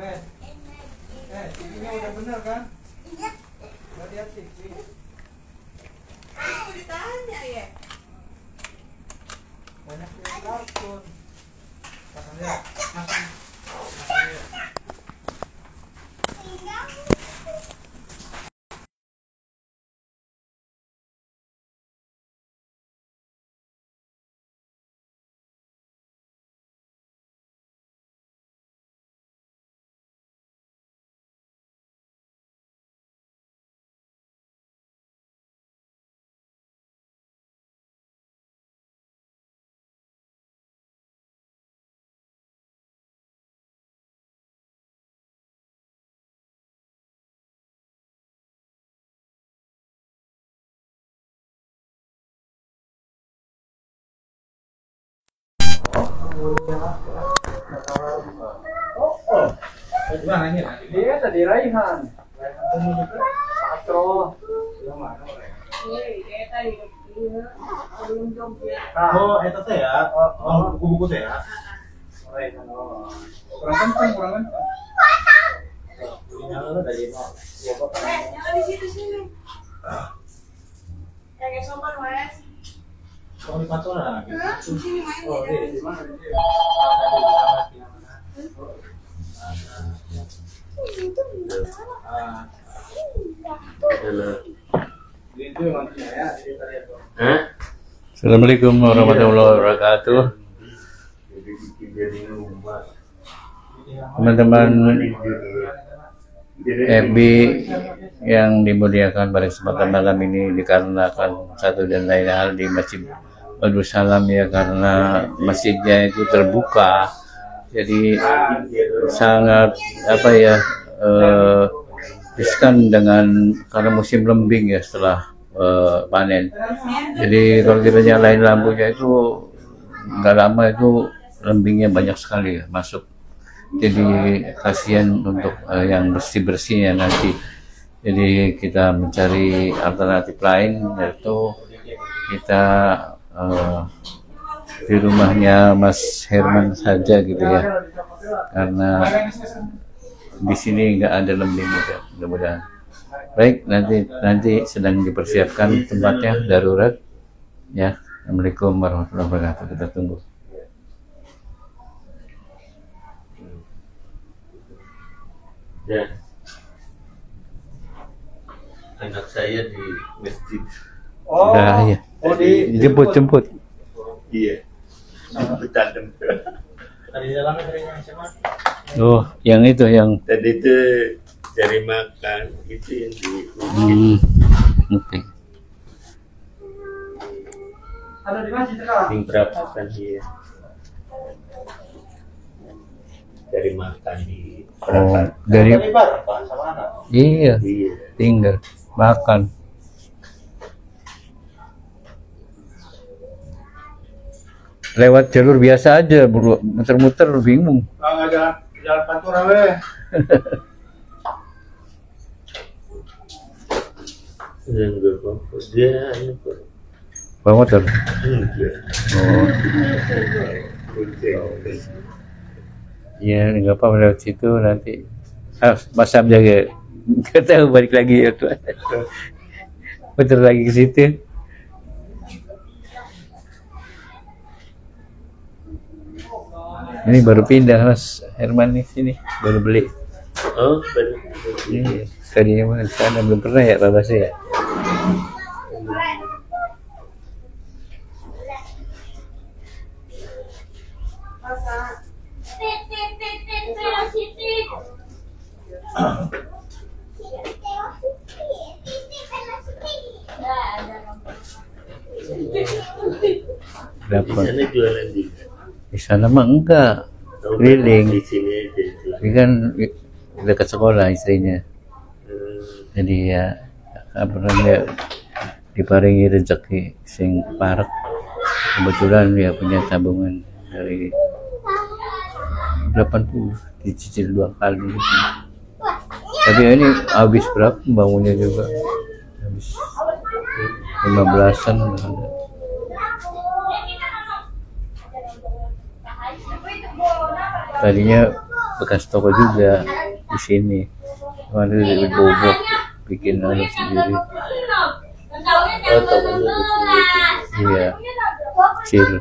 TV-nya udah bener kan? Iya. Udah lihat TV. Aku ditanya ya. Banyak yang kartun. Makan lihat. Makan. Gimana ini? Dia tadi Raihan. Patro. Oh, itu teh ya. Oh, buku-buku teh ya. Raihan. Kurang kencang. Nyala dari nol. Jangan di situ sini. Kayak sopan, Mas. Kalau di kantor Sini main Oh, ya. di mana dia? Itu mantunya ya, jadi tadi itu. Assalamualaikum warahmatullahi wabarakatuh. Teman-teman FB yang dimuliakan pada kesempatan malam ini, dikarenakan satu dan lain hal di Masjid Badrul Salam ya, karena masjidnya itu terbuka, jadi sangat riskan dengan karena musim lembing ya setelah panen. Jadi kalau kita nyalain lampunya itu nggak lama itu lembingnya banyak sekali ya, masuk. Jadi kasihan untuk yang bersih-bersihnya nanti. Jadi kita mencari alternatif lain, yaitu kita di rumahnya Mas Herman saja gitu ya, karena di sini nggak ada lembing gitu, mudah-mudahan. Baik, nanti sedang dipersiapkan tempatnya darurat ya. Assalamualaikum warahmatullahi wabarakatuh. Kita tunggu. Ya, anak saya di masjid. Oh, Udah ya. oh Jemput. Iya. Bertandem. Tadi dalamnya dari yang SMA. Oh, yang itu yang. Tadi itu cari makan itu yang di Oke. ada di masjid sekarang. yang berapa kan dia cari makan di Oh, dari Tadi bareng Pak sama anak. iya, Iya. tinggal makan. Lewat jalur biasa aja, bro. Muter-muter bingung. Nggak jalan pantura weh. Dan berapa dia ini kok Bawa motor. enggak. Oh, Kucing. iya, nggak apa-apa lewat situ nanti. Mas Sam jaga. Nggak tahu balik lagi ya tuh. Putar lagi ke situ. Ini baru pindah Mas Herman nih sini, baru beli. Oh, baru. Iya, tadinya mana di sana belum pernah ya Pak Bas ya. Di Dapat. sana jualan juga. Di sana mah enggak. Tahu Keliling. Di sini aja jualan. Ini kan dekat sekolah istrinya. Hmm. Jadi ya apa namanya, diparingi rezeki sing parek. Kebetulan dia punya tabungan dari 80, dicicil 2 kali. Tapi ini habis berapa bangunnya juga? Habis 15-an ada. Tadinya bekas toko juga di sini. Mana dibobok, bikin anu sendiri. Oh, tokonya Iya, kecil.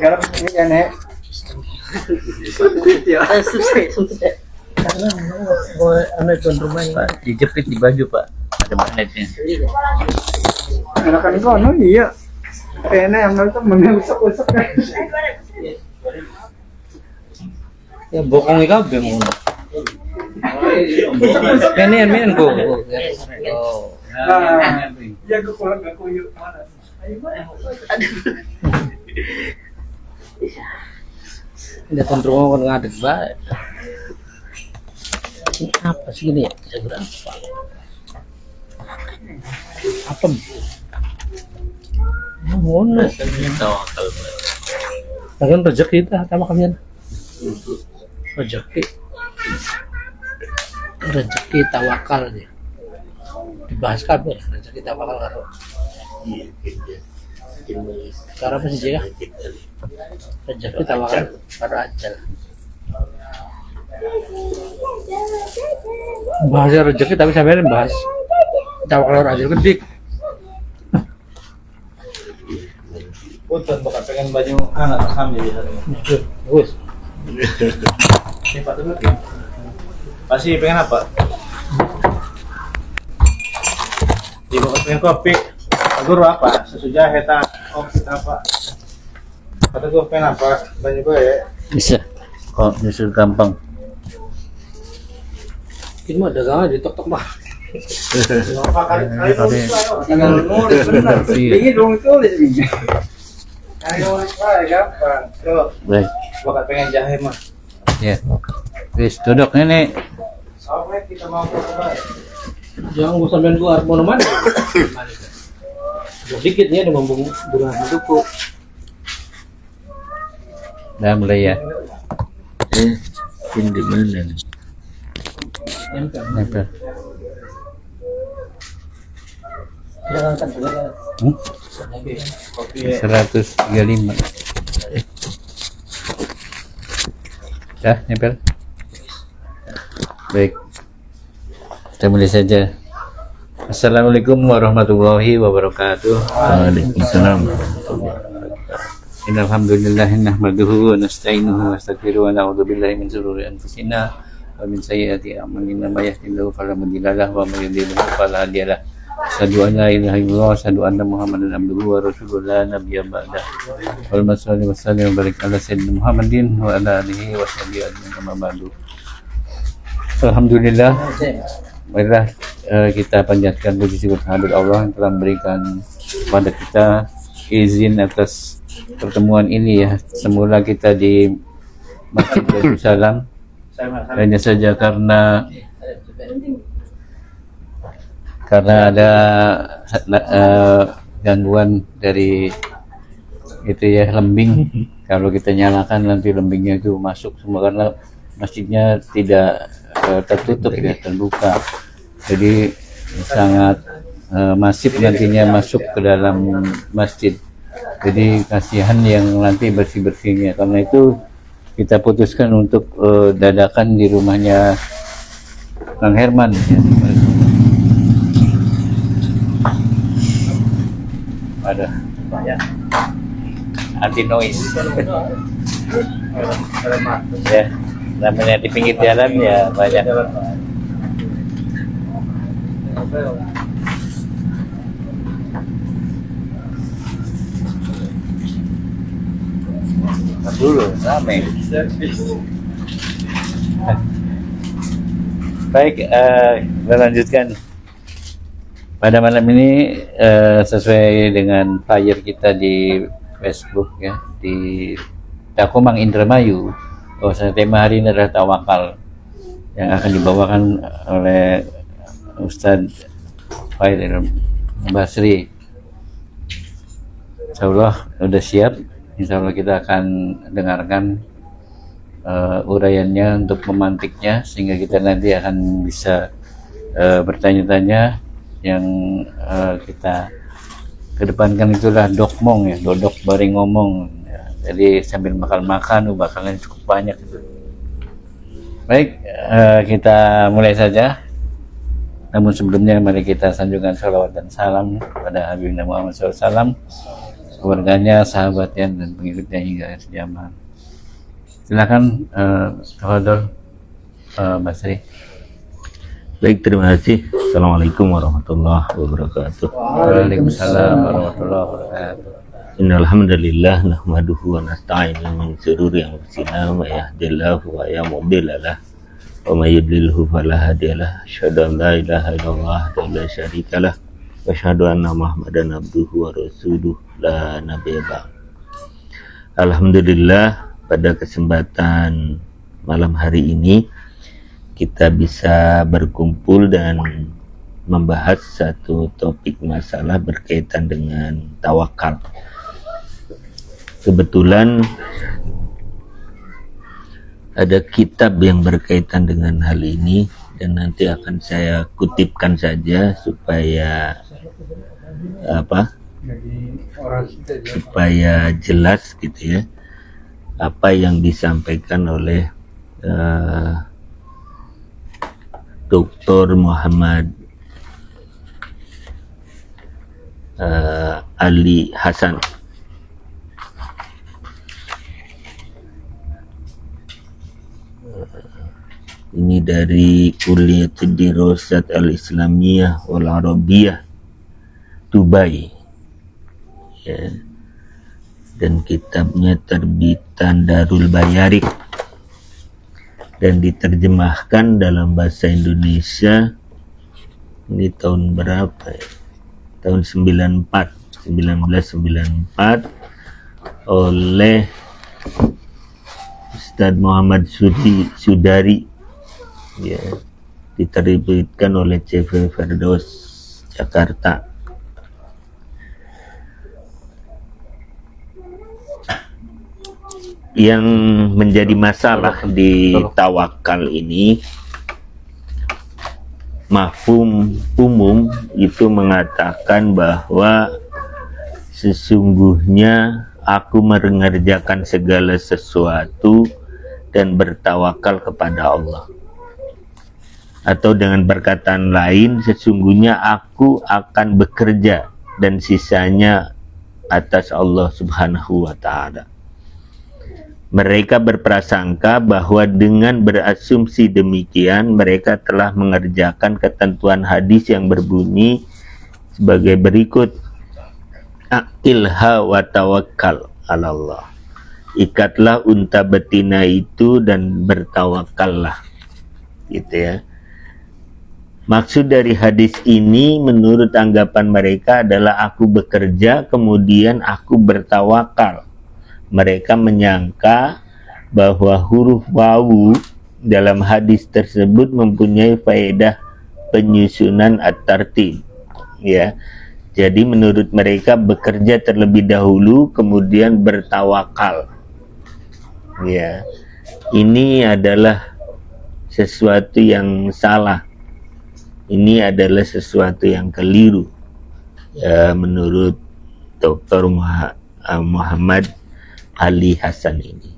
Garap ini ya nek. Anu itu rumahnya. Pak, dijepit di baju Pak, ada magnetnya. Anak-anak itu anu iya. Kayaknya yang itu menusuk-usuk kan. Ya bokong kabeh ngono. Menen ko. Ya gue pulang gak kuyuk mana? Ini kontrol kan ngadeg bae. Ini apa sih ini ya? Saya berapa? Apa? Ngono. Tawakal. Lagian rezeki kita sama kalian. Rezeki. Rezeki tawakal dia. Dibahas kabeh rezeki tawakal karo. Iya, gitu. Cara apa sih ya? Rezeki tawakal karo ajal. Bahas rezeki tapi sampai bahas tawakal karo ajal gede. Punten bakal pengen baju anak hamil ya hari ini. Bagus. Ini Pak Teguh. Masih pengen apa? Di bakal pengen kopi. Pak Guru apa? Susu jahe tak? Kopi apa? Pak Teguh pengen apa? Baju gue ya. Bisa. Oh, bisa gampang. Ini mah dagangan di tok-tok mah. Tinggal nulis benar. Ini dong tulis ini. Kali nulis lah gampang. Tuh, Baik. bakal pengen jahe mah. Ya. Wis duduk nenek. Sampai kita mau coba. Jangan gue sampein gua mau mana? Sedikit nih ada membung dengan duku. Dah mulai ya. Hindi mana? Nempel. Jangan kan juga. Kopi 135. Dah, nempel. Baik. Kita mulai saja. Assalamualaikum warahmatullahi wabarakatuh. Waalaikumsalam. Innalhamdulillah nahmaduhu wa nasta'inuhu wa nastaghfiruhu wa na'udzu billahi min shururi anfusina wa min sayyiati a'malina may yahdihillahu fala mudilla lahu wa may yudlil fala hadiya lahu. Asyhadu an la ilaha illallah wa asyhadu anna Muhammadan abduhu wa rasuluhu la nabiyya ba'da. Allahumma shalli wa sallim wa barik ala sayyidina Muhammadin wa ala alihi wa sahbihi ajmain amma ba'du. Alhamdulillah. Marilah kita panjatkan puji syukur kehadirat Allah yang telah memberikan kepada kita izin atas pertemuan ini ya. Semula kita di Masjid Darussalam hanya saja karena ada gangguan dari itu ya, lembing. Kalau kita nyalakan nanti lembingnya itu masuk semua karena masjidnya tidak tertutup ya, terbuka. Jadi sangat masif nantinya masuk ke dalam masjid. Jadi kasihan yang nanti bersih-bersihnya. Karena itu kita putuskan untuk dadakan di rumahnya Kang Herman ya. Ada anti noise. Ya, namanya di pinggir jalan ya banyak. Dulu ramai. Baik, kita lanjutkan. Pada malam ini sesuai dengan flyer kita di Facebook ya, di Takomang Indramayu, bahwa tema hari ini adalah tawakal yang akan dibawakan oleh Ustadz Faidil Basri. Insya Allah sudah siap. Insya Allah kita akan dengarkan uraiannya untuk memantiknya sehingga kita nanti akan bisa bertanya-tanya. Yang kita kedepankan itulah dokmong ya, dodok baring ngomong ya. Jadi sambil makan-makan bakalan cukup banyak itu. Baik, kita mulai saja. Namun sebelumnya mari kita sanjungkan salawat dan salam pada Habibina Muhammad SAW, keluarganya, sahabatnya, dan pengikutnya hingga akhir zaman. Silakan Tafadhol Basri. Baik, terima kasih. Assalamualaikum warahmatullahi wabarakatuh. Waalaikumsalam warahmatullahi wabarakatuh. Innal hamdalillah nahmaduhu wa nasta'inu min shururi anfusina wa yahdihillahu wa la mudilla lahu wa may yudlilhu fala hadiyalah. Asyhadu an la ilaha illallah wa la syarikalah wa asyhadu anna Muhammadan abduhu wa rasuluh la nabiyya ba'd. Alhamdulillah, pada kesempatan malam hari ini kita bisa berkumpul dan membahas satu topik masalah berkaitan dengan tawakal. Kebetulan ada kitab yang berkaitan dengan hal ini dan nanti akan saya kutipkan saja supaya supaya jelas gitu ya apa yang disampaikan oleh Dr. Muhammad Ali Hasan. Ini dari Kuliatul Dirasat Al-Islamiyah wal Arabiyah Dubai ya. Dan kitabnya terbitan Darul Bayarik dan diterjemahkan dalam bahasa Indonesia ini tahun berapa ya? Tahun 1994 oleh Ustadz Muhammad Sudari ya, diterbitkan oleh CV Firdaus Jakarta. Yang menjadi masalah di tawakal ini, mafhum umum itu mengatakan bahwa sesungguhnya aku mengerjakan segala sesuatu dan bertawakal kepada Allah. Atau dengan perkataan lain, sesungguhnya aku akan bekerja dan sisanya atas Allah Subhanahu wa Ta'ala. Mereka berprasangka bahwa dengan berasumsi demikian mereka telah mengerjakan ketentuan hadis yang berbunyi sebagai berikut: Aqilha wa tawakkal 'ala Allah. Ikatlah unta betina itu dan bertawakallah. Gitu ya. Maksud dari hadis ini menurut anggapan mereka adalah aku bekerja kemudian aku bertawakal. Mereka menyangka bahwa huruf wawu dalam hadis tersebut mempunyai faedah penyusunan at-tartib ya. Jadi menurut mereka bekerja terlebih dahulu kemudian bertawakal. Ya. Ini adalah sesuatu yang salah. Ini adalah sesuatu yang keliru ya, menurut Dr. Muhammad Ali Hasan ini.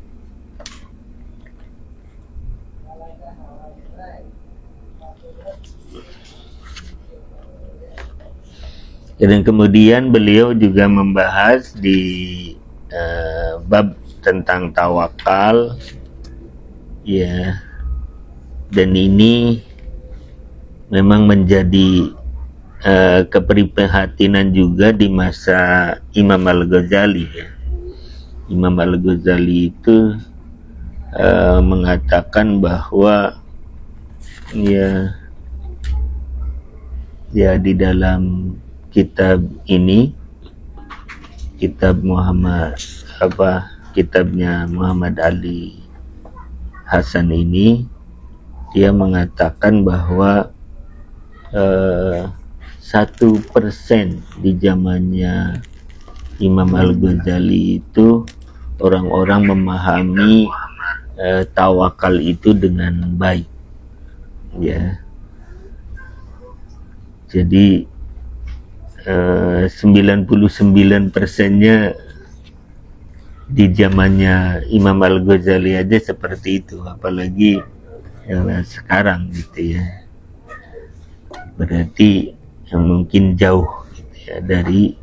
Dan kemudian beliau juga membahas di bab tentang tawakal ya, dan ini memang menjadi keprihatinan juga di masa Imam Al-Ghazali ya. Imam Al-Ghazali itu mengatakan bahwa ya di dalam kitab ini, kitabnya Muhammad Ali Hasan ini, dia mengatakan bahwa 1% di zamannya Imam Al-Ghazali itu orang-orang memahami tawakal itu dengan baik ya. Jadi 99%-nya di zamannya Imam Al-Ghazali aja seperti itu, apalagi sekarang gitu ya. Berarti mungkin jauh gitu ya dari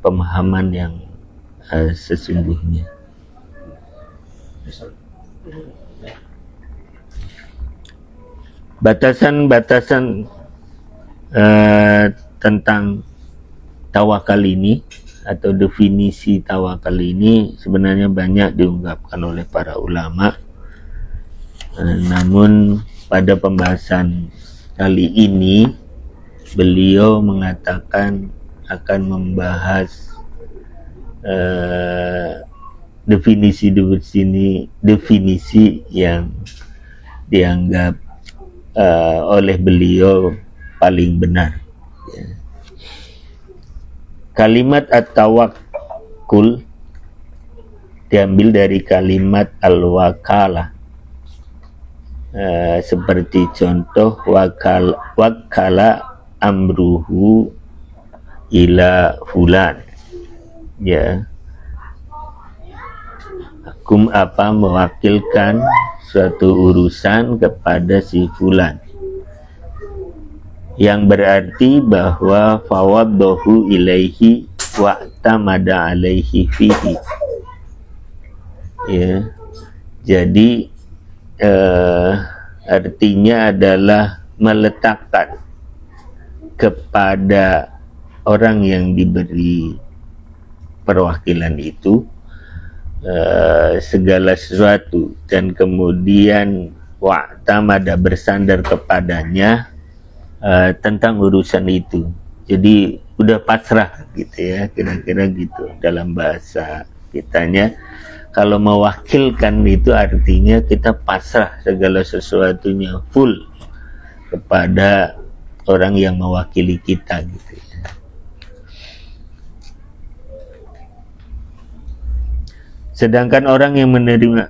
pemahaman yang sesungguhnya. Batasan-batasan tentang tawakal ini atau definisi tawakal ini sebenarnya banyak diungkapkan oleh para ulama, namun pada pembahasan kali ini beliau mengatakan akan membahas definisi yang dianggap oleh beliau paling benar. Kalimat at-tawakkul diambil dari kalimat al-wakalah. Seperti contoh wakala amruhu ila fulan, ya, hukum apa mewakilkan suatu urusan kepada si fulan, yang berarti bahwa fawaddahu ilaihi wa'tamada alaihi fihi, ya. Jadi artinya adalah meletakkan kepada orang yang diberi perwakilan itu segala sesuatu, dan kemudian wa'tamada bersandar kepadanya tentang urusan itu. Jadi udah pasrah gitu ya, kira-kira gitu dalam bahasa kitanya. Kalau mewakilkan itu artinya kita pasrah segala sesuatunya full kepada orang yang mewakili kita gitu ya. Sedangkan orang yang menerima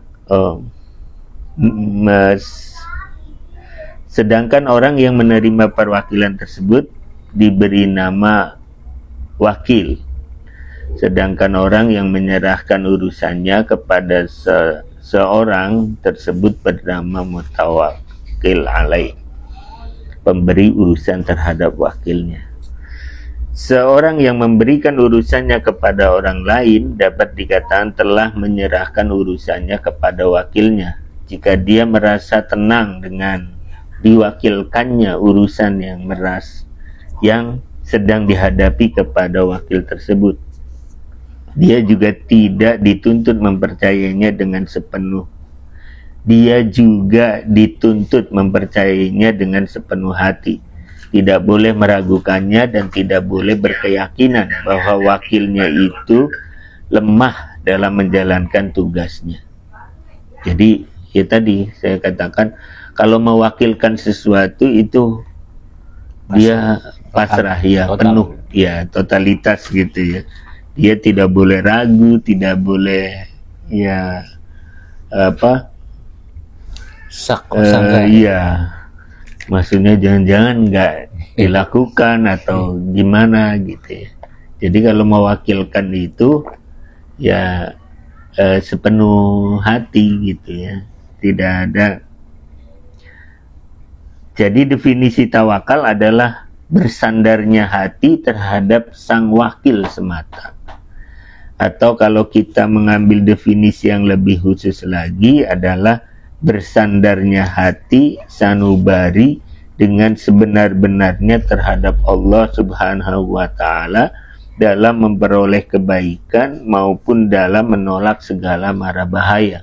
sedangkan orang yang menerima perwakilan tersebut diberi nama wakil. Sedangkan orang yang menyerahkan urusannya kepada seorang tersebut bernama mutawakkil alaih, pemberi urusan terhadap wakilnya. Seorang yang memberikan urusannya kepada orang lain dapat dikatakan telah menyerahkan urusannya kepada wakilnya jika dia merasa tenang dengan diwakilkannya urusan yang sedang dihadapi kepada wakil tersebut. Dia juga tidak dituntut mempercayainya dengan sepenuh. Dia juga dituntut mempercayainya dengan sepenuh hati. Tidak boleh meragukannya dan tidak boleh berkeyakinan bahwa wakilnya itu lemah dalam menjalankan tugasnya. Jadi ya tadi saya katakan, kalau mewakilkan sesuatu itu dia pasrah ya, penuh ya, totalitas gitu ya. Dia tidak boleh ragu, tidak boleh ya iya, maksudnya jangan-jangan nggak dilakukan atau gimana gitu ya. Jadi kalau mewakilkan itu ya sepenuh hati gitu ya, tidak ada. Jadi definisi tawakal adalah bersandarnya hati terhadap sang wakil semata. Atau kalau kita mengambil definisi yang lebih khusus lagi adalah bersandarnya hati sanubari dengan sebenar-benarnya terhadap Allah Subhanahu wa Ta'ala dalam memperoleh kebaikan maupun dalam menolak segala mara bahaya,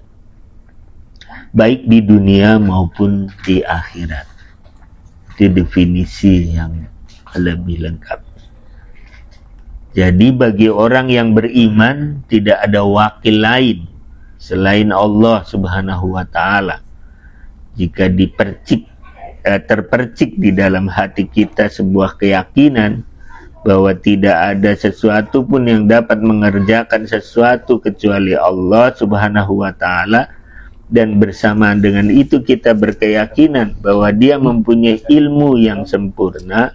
baik di dunia maupun di akhirat. Itu definisi yang lebih lengkap. Jadi bagi orang yang beriman tidak ada wakil lain selain Allah Subhanahu wa Ta'ala. Jika terpercik di dalam hati kita sebuah keyakinan bahwa tidak ada sesuatu pun yang dapat mengerjakan sesuatu kecuali Allah Subhanahu wa Ta'ala, dan bersamaan dengan itu kita berkeyakinan bahwa Dia mempunyai ilmu yang sempurna,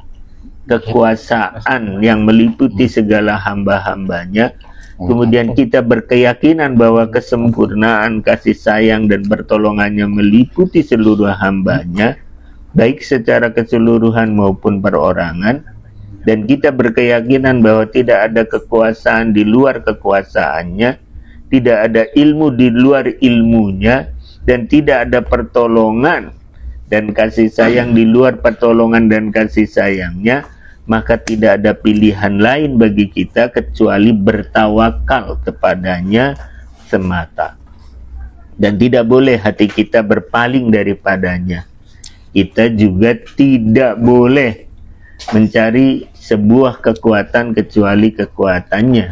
kekuasaan yang meliputi segala hamba-hambanya, kemudian kita berkeyakinan bahwa kesempurnaan kasih sayang dan pertolongannya meliputi seluruh hambanya, baik secara keseluruhan maupun perorangan, dan kita berkeyakinan bahwa tidak ada kekuasaan di luar kekuasaannya, tidak ada ilmu di luar ilmunya, dan tidak ada pertolongan dan kasih sayang di luar pertolongan dan kasih sayangnya, maka tidak ada pilihan lain bagi kita kecuali bertawakal kepadanya semata. Dan tidak boleh hati kita berpaling daripadanya. kita juga tidak boleh mencari sebuah kekuatan kecuali kekuatannya,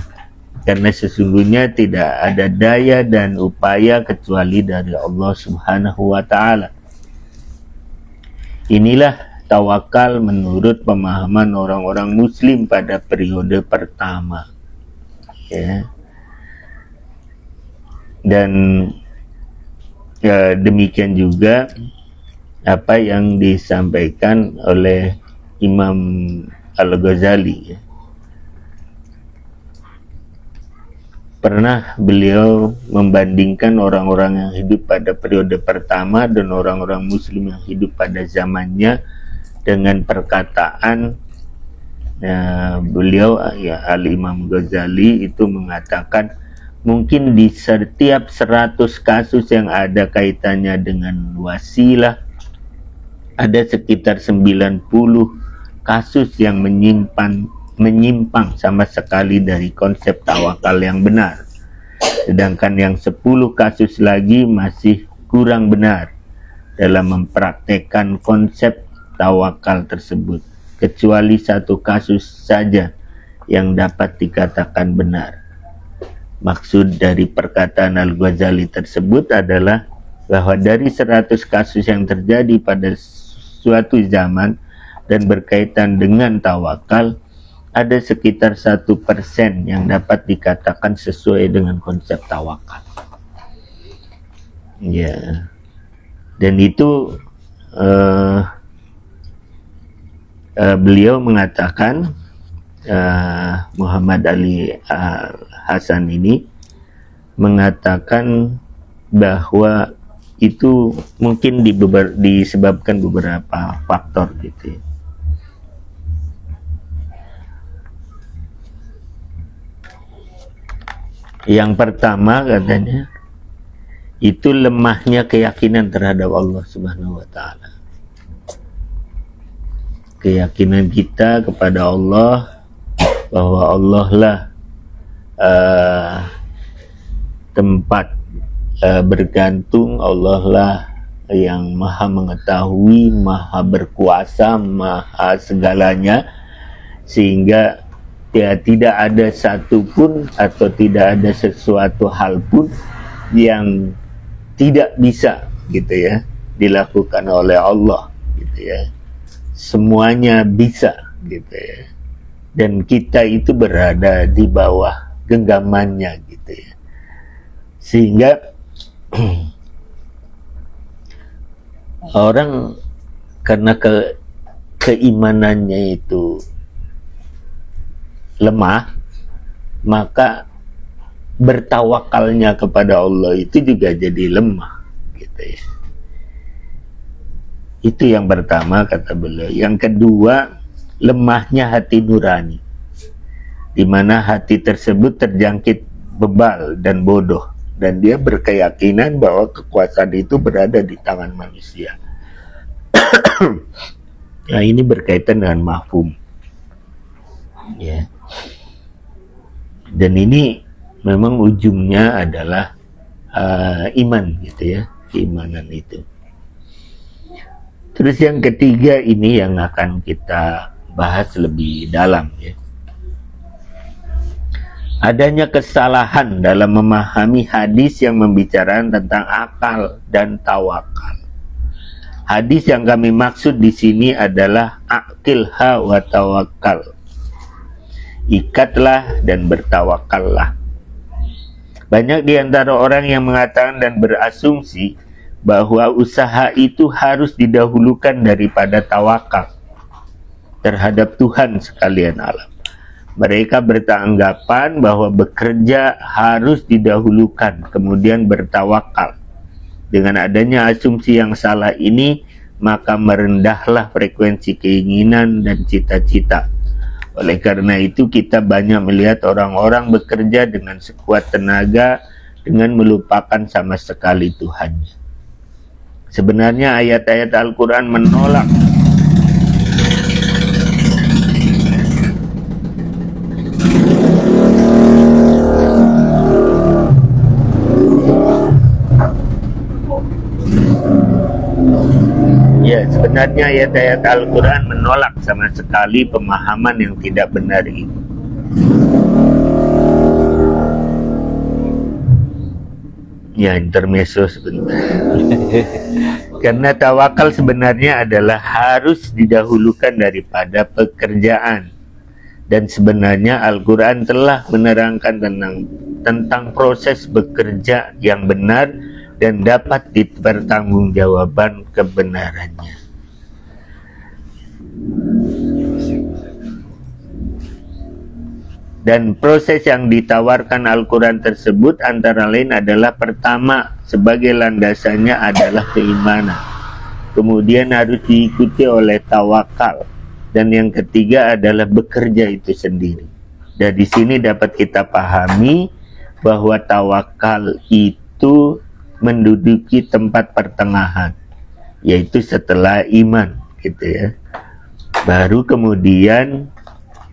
karena sesungguhnya tidak ada daya dan upaya kecuali dari Allah Subhanahu wa Ta'ala. Inilah tawakal menurut pemahaman orang-orang Muslim pada periode pertama, ya. Dan ya, demikian juga apa yang disampaikan oleh Imam Al-Ghazali, ya. Pernah beliau membandingkan orang-orang yang hidup pada periode pertama dan orang-orang Muslim yang hidup pada zamannya dengan perkataan beliau, ya, Al-Imam Ghazali itu mengatakan mungkin di setiap 100 kasus yang ada kaitannya dengan wasilah, ada sekitar 90 kasus yang menyimpang sama sekali dari konsep tawakal yang benar. Sedangkan yang 10 kasus lagi masih kurang benar dalam mempraktekkan konsep tawakal tersebut, kecuali 1 kasus saja yang dapat dikatakan benar. Maksud dari perkataan Al-Ghazali tersebut adalah bahwa dari 100 kasus yang terjadi pada suatu zaman dan berkaitan dengan tawakal, ada sekitar 1% yang dapat dikatakan sesuai dengan konsep tawakal. Ya, dan itu beliau mengatakan, Muhammad Ali Hasan ini mengatakan bahwa itu mungkin disebabkan beberapa faktor gitu, ya. Yang pertama katanya itu lemahnya keyakinan terhadap Allah Subhanahu wa Ta'ala. Keyakinan kita kepada Allah bahwa Allah lah tempat bergantung, Allah lah yang maha mengetahui, maha berkuasa, maha segalanya, sehingga ya tidak ada satupun atau tidak ada sesuatu hal pun yang tidak bisa gitu ya dilakukan oleh Allah gitu ya. Semuanya bisa gitu ya. Dan kita itu berada di bawah genggamannya gitu ya. Sehingga orang karena keimanannya itu lemah, maka bertawakalnya kepada Allah itu juga jadi lemah gitu ya. Itu yang pertama kata beliau. Yang kedua, lemahnya hati nurani, di mana hati tersebut terjangkit bebal dan bodoh, dan dia berkeyakinan bahwa kekuasaan itu berada di tangan manusia. Nah, ini berkaitan dengan mafhum, ya. Dan ini memang ujungnya adalah iman gitu ya, keimanan itu. Terus yang ketiga ini yang akan kita bahas lebih dalam ya. Adanya kesalahan dalam memahami hadis yang membicarakan tentang akal dan tawakal. Hadis yang kami maksud di sini adalah aqilha wa tawakkal. Ikatlah dan bertawakallah. Banyak di antara orang yang mengatakan dan berasumsi bahwa usaha itu harus didahulukan daripada tawakal terhadap Tuhan sekalian alam. Mereka beranggapan bahwa bekerja harus didahulukan, kemudian bertawakal. Dengan adanya asumsi yang salah ini, maka merendahlah frekuensi keinginan dan cita-cita. Oleh karena itu kita banyak melihat orang-orang bekerja dengan sekuat tenaga dengan melupakan sama sekali Tuhannya. Sebenarnya ayat-ayat Al-Quran menolak sebenarnya ayat-ayat Al-Quran menolak sama sekali pemahaman yang tidak benar ini. Ya, intermezzo sebentar. Karena tawakal sebenarnya adalah harus didahulukan daripada pekerjaan. Dan sebenarnya Al-Quran telah menerangkan tentang proses bekerja yang benar dan dapat dipertanggungjawabkan kebenarannya. Dan proses yang ditawarkan Al-Quran tersebut antara lain adalah pertama, sebagai landasannya adalah keimanan. Kemudian harus diikuti oleh tawakal. Dan yang ketiga adalah bekerja itu sendiri. Dan di sini dapat kita pahami bahwa tawakal itu menduduki tempat pertengahan, yaitu setelah iman, gitu ya. Baru kemudian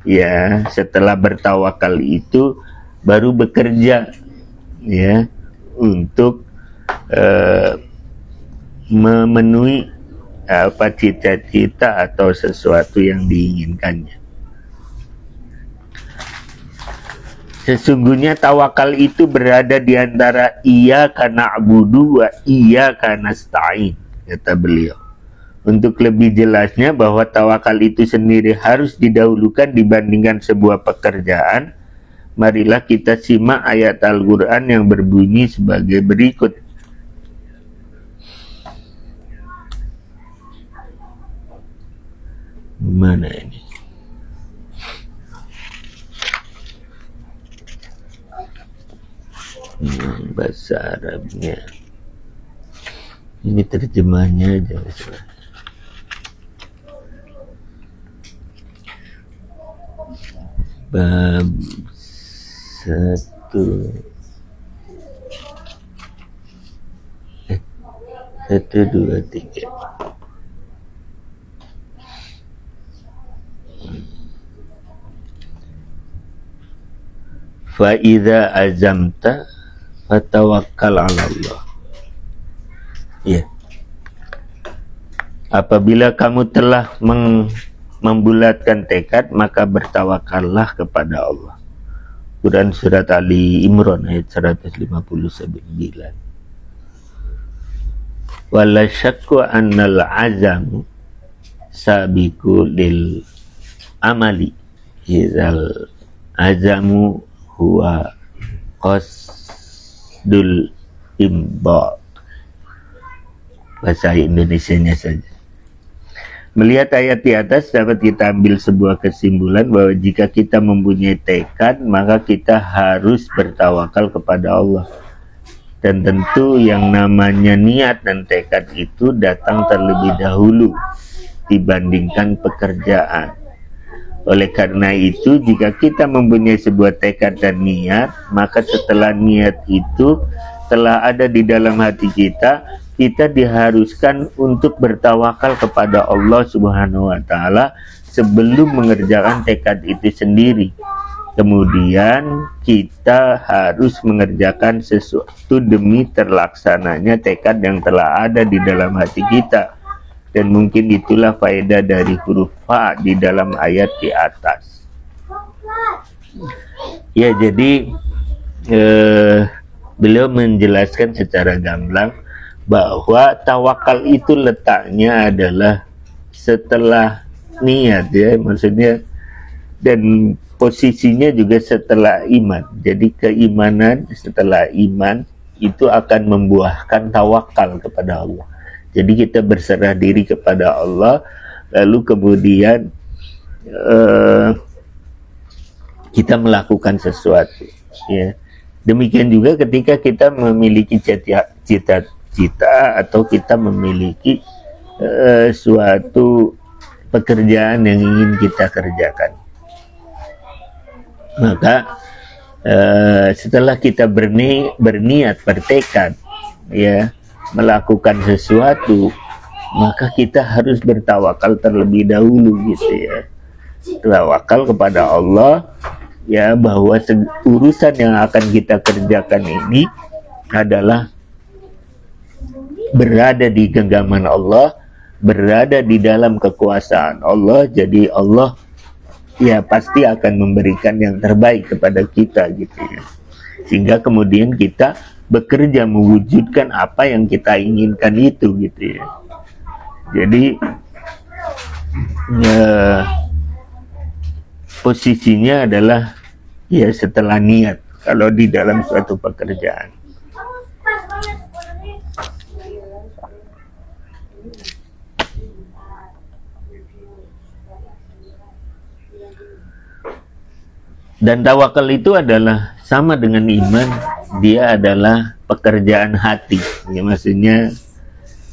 ya setelah bertawakal itu baru bekerja ya untuk memenuhi apa cita-cita atau sesuatu yang diinginkannya. Sesungguhnya tawakal itu berada di antara iyyaka na'budu wa iyyaka nasta'in, kata beliau. Untuk lebih jelasnya bahwa tawakal itu sendiri harus didahulukan dibandingkan sebuah pekerjaan, marilah kita simak ayat Al-Quran yang berbunyi sebagai berikut. Mana ini? Bahasa Arabnya. Ini terjemahnya aja. Bab 1 2 3. Fa idza azamta fatawakkal 'ala Allah. Ya. Apabila kamu telah membulatkan tekad, maka bertawakallah kepada Allah. Quran surat Ali Imran ayat 159. Wala syakku annal azam sabiqu lil amali idzal azamu huwa qasdul imba. Bahasa Indonesianya saja. Melihat ayat di atas dapat kita ambil sebuah kesimpulan bahwa jika kita mempunyai tekad, maka kita harus bertawakal kepada Allah. Dan tentu yang namanya niat dan tekad itu datang terlebih dahulu dibandingkan pekerjaan. Oleh karena itu, jika kita mempunyai sebuah tekad dan niat, maka setelah niat itu telah ada di dalam hati kita, kita diharuskan untuk bertawakal kepada Allah Subhanahu wa Ta'ala sebelum mengerjakan tekad itu sendiri. Kemudian kita harus mengerjakan sesuatu demi terlaksananya tekad yang telah ada di dalam hati kita. Dan mungkin itulah faedah dari huruf fa di dalam ayat di atas. Ya, jadi beliau menjelaskan secara gamblang bahwa tawakal itu letaknya adalah setelah niat, ya, maksudnya, dan posisinya juga setelah iman. Jadi keimanan setelah iman itu akan membuahkan tawakal kepada Allah. Jadi kita berserah diri kepada Allah, lalu kemudian kita melakukan sesuatu, ya. Demikian juga ketika kita memiliki cita-cita atau kita memiliki suatu pekerjaan yang ingin kita kerjakan. Maka setelah kita berniat, bertekad, ya, melakukan sesuatu, maka kita harus bertawakal terlebih dahulu, gitu ya. Tawakal kepada Allah, ya, bahwa urusan yang akan kita kerjakan ini adalah berada di genggaman Allah, berada di dalam kekuasaan Allah, jadi Allah ya pasti akan memberikan yang terbaik kepada kita gitu ya. Sehingga kemudian kita bekerja mewujudkan apa yang kita inginkan itu gitu ya. Jadi ya, posisinya adalah ya setelah niat kalau di dalam suatu pekerjaan. Dan tawakal itu adalah sama dengan iman, dia adalah pekerjaan hati. Ya, maksudnya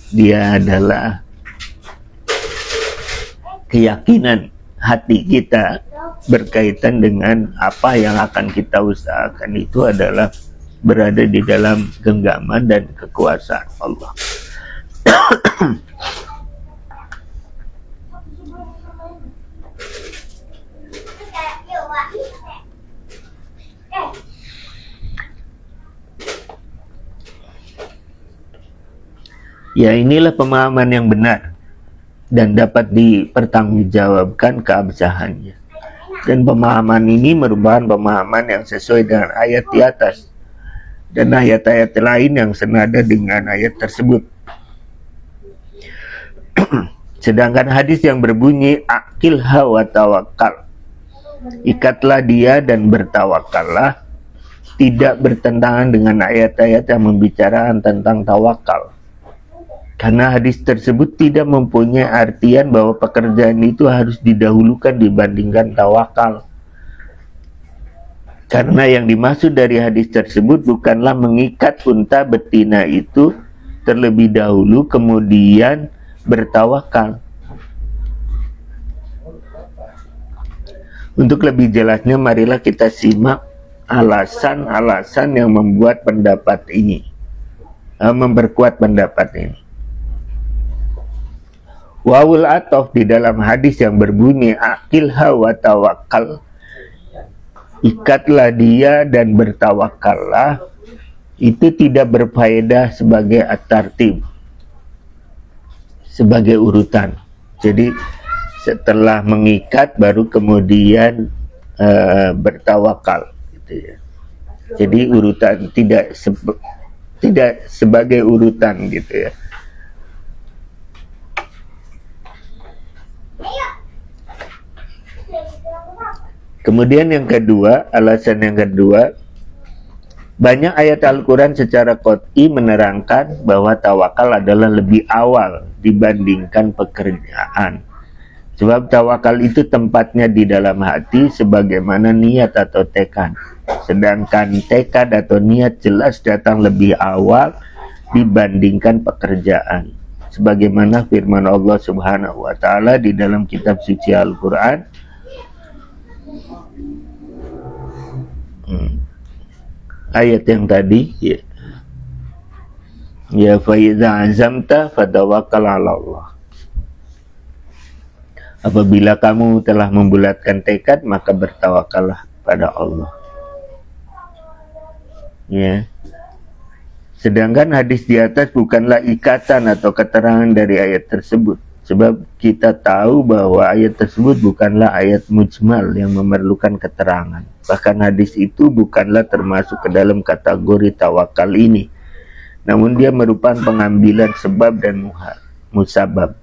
dia adalah keyakinan hati kita berkaitan dengan apa yang akan kita usahakan itu adalah berada di dalam genggaman dan kekuasaan Allah. Ya, inilah pemahaman yang benar dan dapat dipertanggungjawabkan keabsahannya. Dan pemahaman ini merupakan pemahaman yang sesuai dengan ayat di atas dan ayat-ayat lain yang senada dengan ayat tersebut. Sedangkan hadis yang berbunyi aqilha wa tawakkal, ikatlah dia dan bertawakallah, tidak bertentangan dengan ayat-ayat yang membicarakan tentang tawakal. Karena hadis tersebut tidak mempunyai artian bahwa pekerjaan itu harus didahulukan dibandingkan tawakal. Karena yang dimaksud dari hadis tersebut bukanlah mengikat unta betina itu terlebih dahulu kemudian bertawakal. Untuk lebih jelasnya, marilah kita simak alasan-alasan yang membuat pendapat ini, memperkuat pendapat ini. Wawul atof di dalam hadis yang berbunyi aqilha wa tawakkal, ikatlah dia dan bertawakallah, itu tidak berfaedah sebagai at-tartib, sebagai urutan. Jadi setelah mengikat baru kemudian bertawakal gitu ya. Jadi urutan tidak sebagai urutan gitu ya. Kemudian yang kedua, alasan yang kedua, banyak ayat Al-Quran secara qat'i menerangkan bahwa tawakal adalah lebih awal dibandingkan pekerjaan. Sebab tawakal itu tempatnya di dalam hati sebagaimana niat atau tekad. Sedangkan tekad atau niat jelas datang lebih awal dibandingkan pekerjaan. Sebagaimana firman Allah Subhanahu wa Ta'ala di dalam kitab suci Al-Quran, ayat yang tadi ya fa iza azamta fatawakkal 'ala Allah. Apabila kamu telah membulatkan tekad, maka bertawakallah pada Allah. Ya. Sedangkan hadis di atas bukanlah ikatan atau keterangan dari ayat tersebut. Sebab kita tahu bahwa ayat tersebut bukanlah ayat mujmal yang memerlukan keterangan. Bahkan hadis itu bukanlah termasuk ke dalam kategori tawakal ini. Namun dia merupakan pengambilan sebab dan musabab.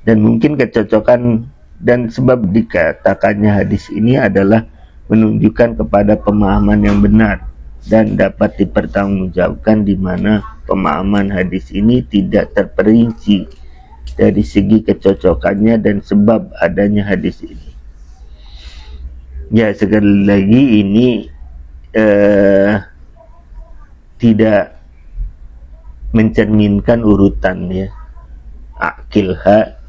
Dan mungkin kecocokan dan sebab dikatakannya hadis ini adalah menunjukkan kepada pemahaman yang benar dan dapat dipertanggungjawabkan, di mana pemahaman hadis ini tidak terperinci dari segi kecocokannya dan sebab adanya hadis ini. Ya, sekali lagi ini tidak mencerminkan urutan ya, aqilha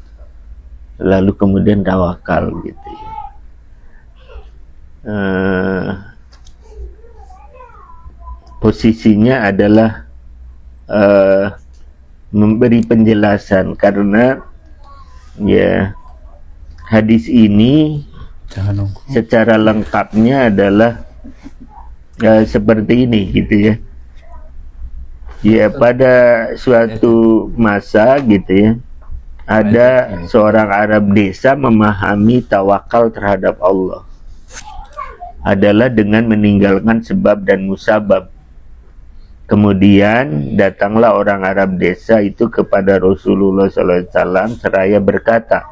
lalu kemudian tawakal gitu ya. Posisinya adalah memberi penjelasan, karena ya hadis ini secara lengkapnya adalah seperti ini gitu ya. Ya, pada suatu masa gitu ya, ada seorang Arab desa memahami tawakal terhadap Allah adalah dengan meninggalkan sebab dan musabab. Kemudian datanglah orang Arab desa itu kepada Rasulullah SAW seraya berkata,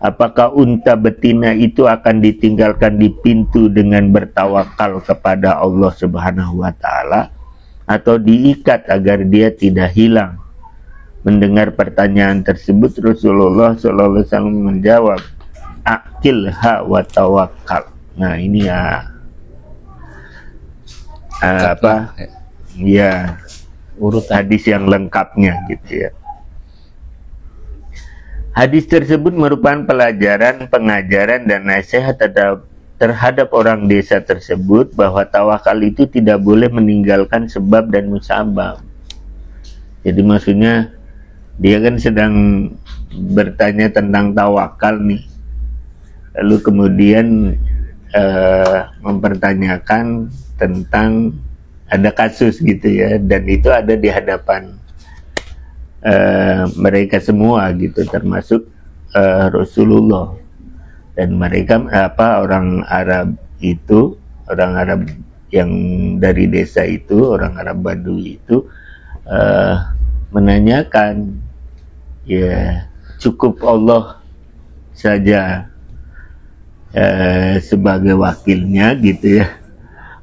apakah unta betina itu akan ditinggalkan di pintu dengan bertawakal kepada Allah Subhanahu wa Ta'ala, atau diikat agar dia tidak hilang? Mendengar pertanyaan tersebut, Rasulullah SAW menjawab, akilha wa tawakkal. Nah ini ya ya urut hadis yang lengkapnya gitu ya. Hadis tersebut merupakan pelajaran, pengajaran dan nasihat terhadap orang desa tersebut bahwa tawakal itu tidak boleh meninggalkan sebab dan musabab. Jadi maksudnya dia kan sedang bertanya tentang tawakal nih, lalu kemudian mempertanyakan tentang ada kasus gitu ya, dan itu ada di hadapan mereka semua gitu, termasuk Rasulullah. Dan mereka orang Arab itu, orang Arab yang dari desa itu, orang Arab Badui itu menanyakan, ya cukup Allah saja sebagai wakilnya gitu ya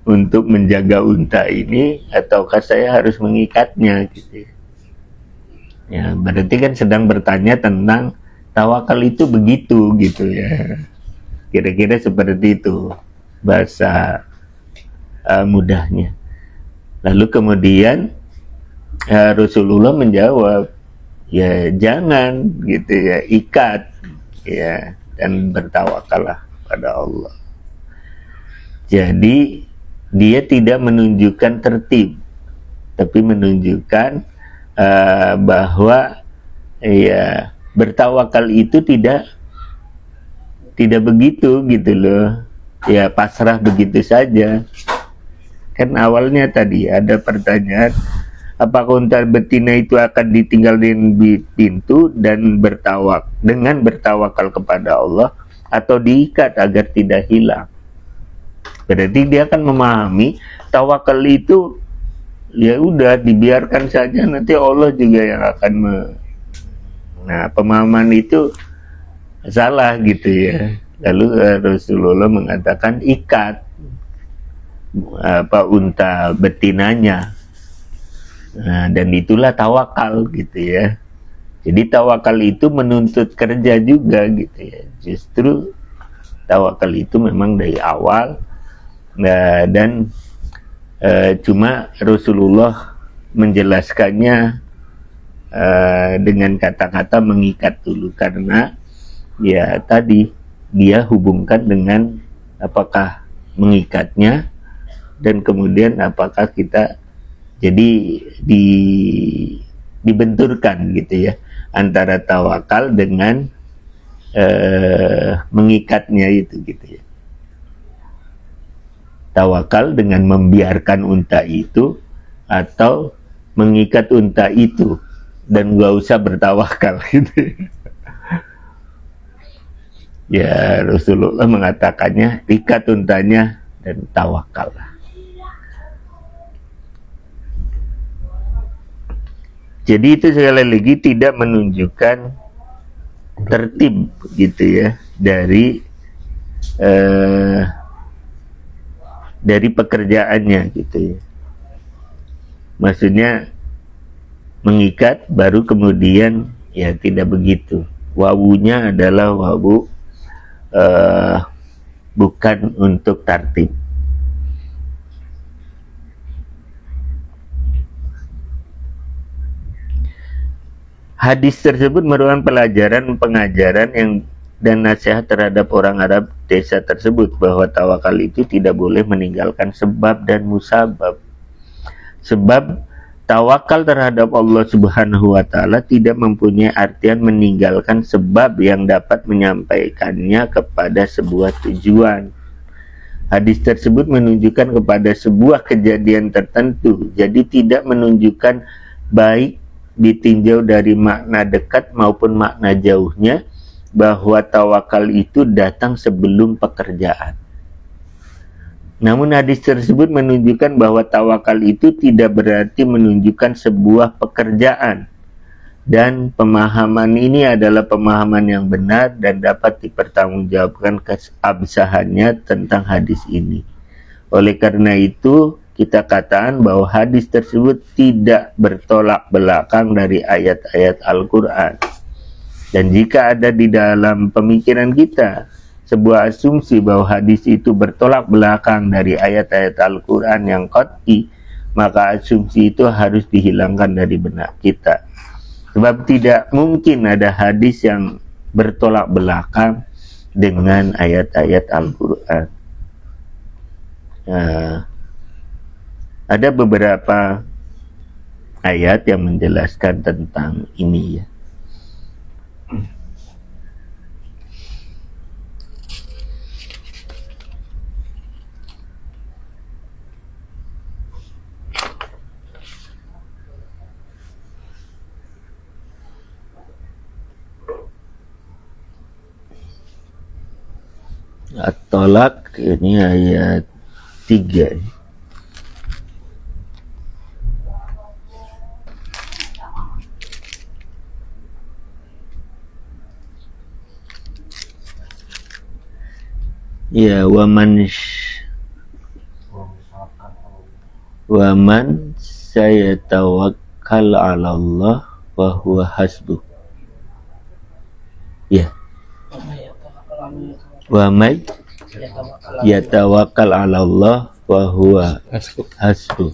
untuk menjaga unta ini, ataukah saya harus mengikatnya gitu ya. Ya berarti kan sedang bertanya tentang tawakal itu begitu gitu ya, kira-kira seperti itu bahasa mudahnya. Lalu kemudian Rasulullah menjawab, ya jangan gitu ya, ikat ya dan bertawakallah pada Allah. Jadi dia tidak menunjukkan tertib, tapi menunjukkan bahwa ya bertawakal itu tidak begitu gitu loh, ya pasrah begitu saja. Kan awalnya tadi ada pertanyaan, apakah unta betina itu akan ditinggalin di pintu dan dengan bertawakal kepada Allah, atau diikat agar tidak hilang? Berarti dia akan memahami tawakal itu ya udah dibiarkan saja, nanti Allah juga yang akan Nah pemahaman itu salah gitu ya. Lalu Rasulullah mengatakan ikat unta betinanya. Nah, dan itulah tawakal gitu ya. Jadi tawakal itu menuntut kerja juga gitu ya. Justru tawakal itu memang dari awal, dan cuma Rasulullah menjelaskannya dengan kata-kata mengikat dulu, karena ya tadi dia hubungkan dengan apakah mengikatnya, dan kemudian apakah kita jadi dibenturkan gitu ya antara tawakal dengan mengikatnya itu gitu ya. Tawakal dengan membiarkan unta itu, atau mengikat unta itu dan gak usah bertawakal gitu. Ya Rasulullah mengatakannya ikat untanya dan tawakal. Jadi itu sekali lagi tidak menunjukkan tertib gitu ya dari pekerjaannya gitu ya. Maksudnya mengikat baru kemudian ya tidak begitu. Wawunya adalah wawu bukan untuk tartib. Hadis tersebut merupakan pelajaran, pengajaran dan nasihat terhadap orang Arab desa tersebut bahwa tawakal itu tidak boleh meninggalkan sebab dan musabab. Sebab tawakal terhadap Allah Subhanahu wa Ta'ala tidak mempunyai artian meninggalkan sebab yang dapat menyampaikannya kepada sebuah tujuan. Hadis tersebut menunjukkan kepada sebuah kejadian tertentu, jadi tidak menunjukkan baik ditinjau dari makna dekat maupun makna jauhnya, bahwa tawakal itu datang sebelum pekerjaan. Namun hadis tersebut menunjukkan bahwa tawakal itu tidak berarti menunjukkan sebuah pekerjaan. Dan pemahaman ini adalah pemahaman yang benar dan dapat dipertanggungjawabkan keabsahannya tentang hadis ini. Oleh karena itu, kita katakan bahwa hadis tersebut tidak bertolak belakang dari ayat-ayat Al-Quran. Dan jika ada di dalam pemikiran kita sebuah asumsi bahwa hadis itu bertolak belakang dari ayat-ayat Al-Quran yang qat'i, maka asumsi itu harus dihilangkan dari benak kita. Sebab tidak mungkin ada hadis yang bertolak belakang dengan ayat-ayat Al-Quran. Ada beberapa ayat yang menjelaskan tentang ini ya. At-Tolak ini ayat 3. Ya, waman saya tawakkal 'ala Allah wa huwa hasbuh. Ya. Wa may yatawakkal 'ala Allah wa huwa hasbuh.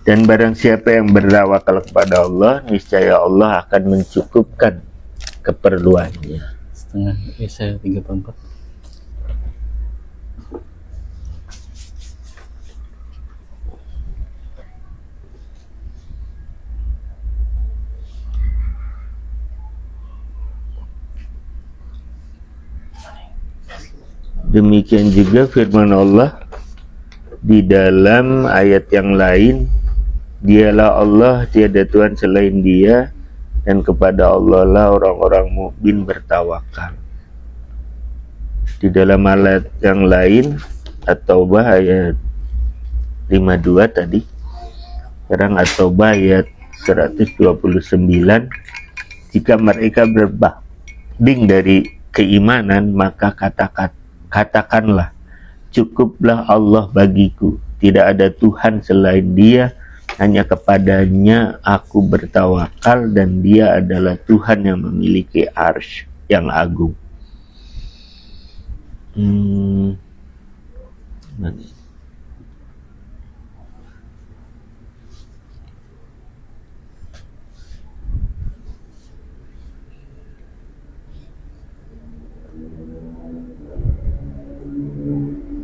Dan barang siapa yang bertawakal kepada Allah, niscaya Allah akan mencukupkan keperluannya. Setengah Yesaya 34. Demikian juga firman Allah di dalam ayat yang lain, dialah Allah, tiada Tuhan selain Dia, dan kepada Allah lah orang-orang mukmin bertawakal. Di dalam ayat yang lain, At-Taubah ayat 52 tadi, sekarang At-Taubah ayat 129, jika mereka berbanding dari keimanan, maka katakanlah, cukuplah Allah bagiku, tidak ada Tuhan selain Dia, hanya kepadanya aku bertawakal, dan Dia adalah Tuhan yang memiliki arsy yang agung.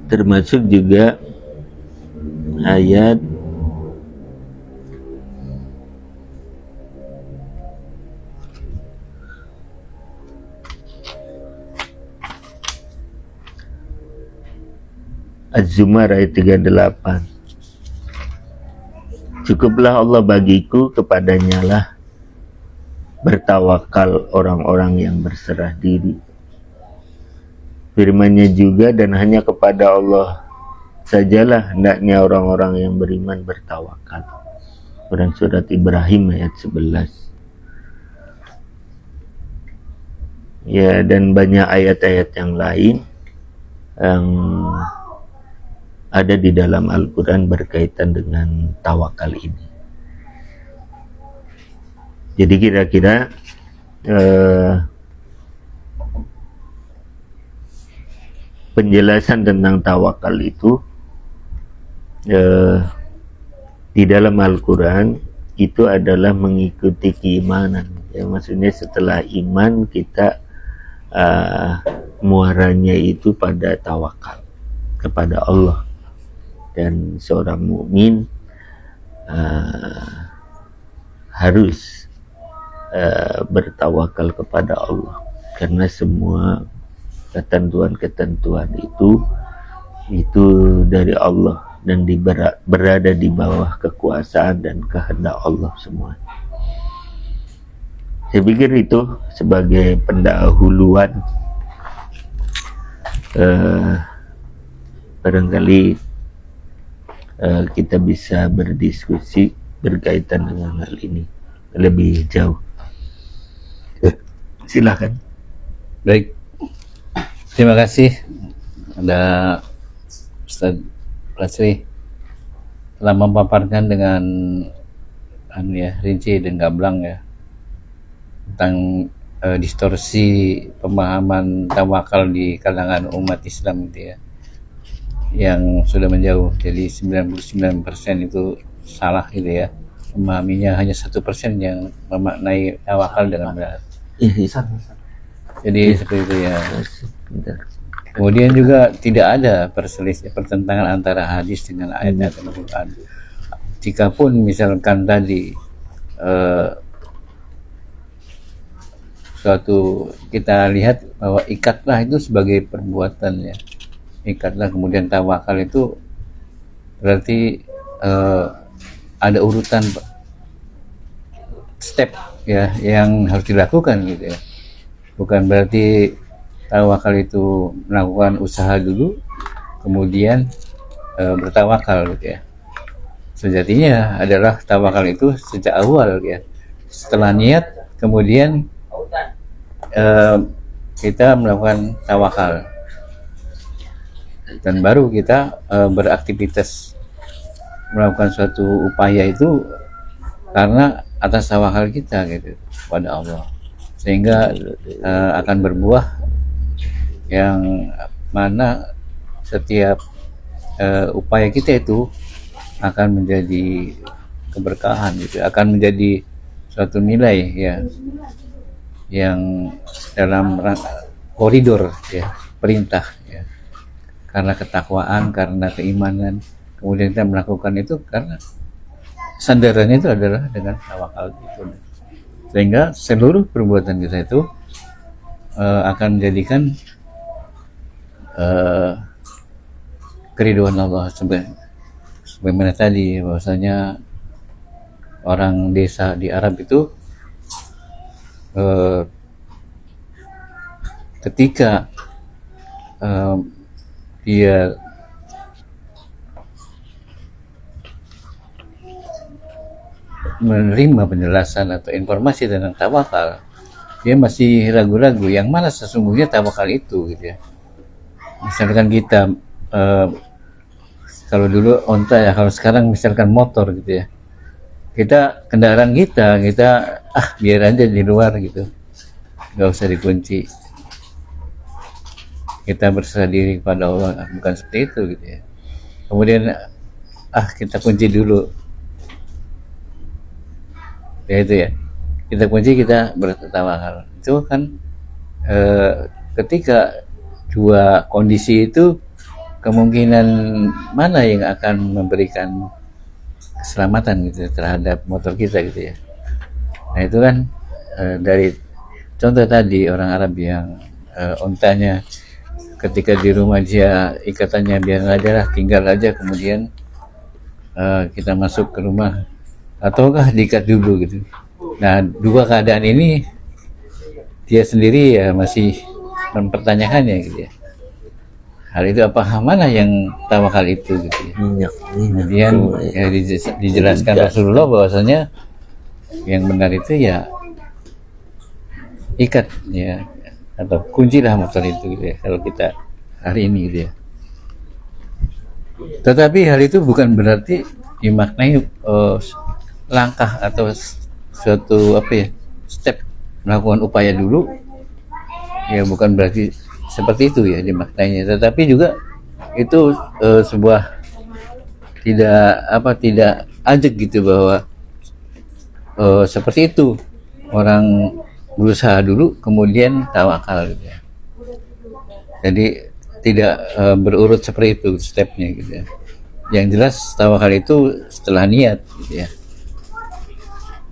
Termasuk juga ayat Az-Zumar ayat 38. Cukuplah Allah bagiku, kepadanya lah bertawakal orang-orang yang berserah diri. Firman-Nya juga, dan hanya kepada Allah sajalah hendaknya orang-orang yang beriman bertawakal. Quran surat Ibrahim ayat 11. Ya, dan banyak ayat-ayat yang lain yang ada di dalam Al-Quran berkaitan dengan tawakal ini. Jadi kira-kira penjelasan tentang tawakal itu di dalam Al-Quran itu adalah mengikuti keimanan. Ya, maksudnya setelah iman kita muaranya itu pada tawakal kepada Allah, dan seorang mukmin harus bertawakal kepada Allah, karena semua ketentuan-ketentuan itu dari Allah dan berada di bawah kekuasaan dan kehendak Allah semua. Saya pikir itu sebagai pendahuluan. Barangkali kita bisa berdiskusi berkaitan dengan hal ini lebih jauh. Silakan. Baik, terima kasih ada Ustaz Basri telah memaparkan dengan rinci dan gamblang ya tentang distorsi pemahaman tawakal di kalangan umat Islam gitu ya, yang sudah menjauh. Jadi 99% itu salah gitu ya, memahaminya hanya 1% yang memaknai tawakal dengan benar. Jadi seperti itu ya. Kemudian juga tidak ada pertentangan antara hadis dengan ayat Al-Quran. Jikapun misalkan tadi suatu kita lihat bahwa ikatlah itu sebagai perbuatan ya, ikatlah, kemudian tawakal itu berarti ada urutan step ya yang harus dilakukan gitu ya. Bukan berarti tawakal itu melakukan usaha dulu kemudian bertawakal gitu ya. Sejatinya adalah tawakal itu sejak awal ya, setelah niat kemudian kita melakukan tawakal dan baru kita beraktivitas melakukan suatu upaya itu karena atas tawakal kita gitu pada Allah, sehingga akan berbuah yang mana setiap upaya kita itu akan menjadi keberkahan gitu, akan menjadi suatu nilai ya yang dalam koridor ya perintah ya, karena ketakwaan, karena keimanan, kemudian kita melakukan itu karena sandarannya itu adalah dengan tawakal itu, sehingga seluruh perbuatan kita itu akan menjadikan keridhaan Allah. Sebagaimana tadi bahwasanya orang desa di Arab itu ketika dia menerima penjelasan atau informasi tentang tawakal, dia masih ragu-ragu yang mana sesungguhnya tawakal itu gitu ya. Misalkan kita kalau dulu onta ya, kalau sekarang misalkan motor gitu ya, kita kendaraan kita biar aja di luar gitu, nggak usah dikunci, kita berserah diri kepada Allah, bukan seperti itu gitu ya. Kemudian kita kunci dulu ya, itu ya, kita kunci, kita bertawakal. Itu kan ketika dua kondisi itu, kemungkinan mana yang akan memberikan keselamatan gitu terhadap motor kita gitu ya. Nah itu kan dari contoh tadi orang Arab yang ontanya ketika di rumah dia ikatannya biar aja lah, tinggal aja, kemudian kita masuk ke rumah ataukah diikat dulu gitu. Nah dua keadaan ini dia sendiri ya masih mempertanyakannya gitu ya. Hal itu apakah mana yang tawakal itu gitu ya. Kemudian ya dijelaskan Rasulullah bahwasanya yang benar itu ya ikat ya, atau kuncilah motor itu gitu ya, kalau kita hari ini gitu ya. Tetapi hal itu bukan berarti dimaknai langkah atau suatu step melakukan upaya dulu ya, bukan berarti seperti itu ya dimaknainya. Tetapi juga itu sebuah tidak ajak gitu bahwa seperti itu orang berusaha dulu kemudian tawakal gitu ya. Jadi tidak berurut seperti itu stepnya gitu ya. Yang jelas tawakal itu setelah niat gitu ya.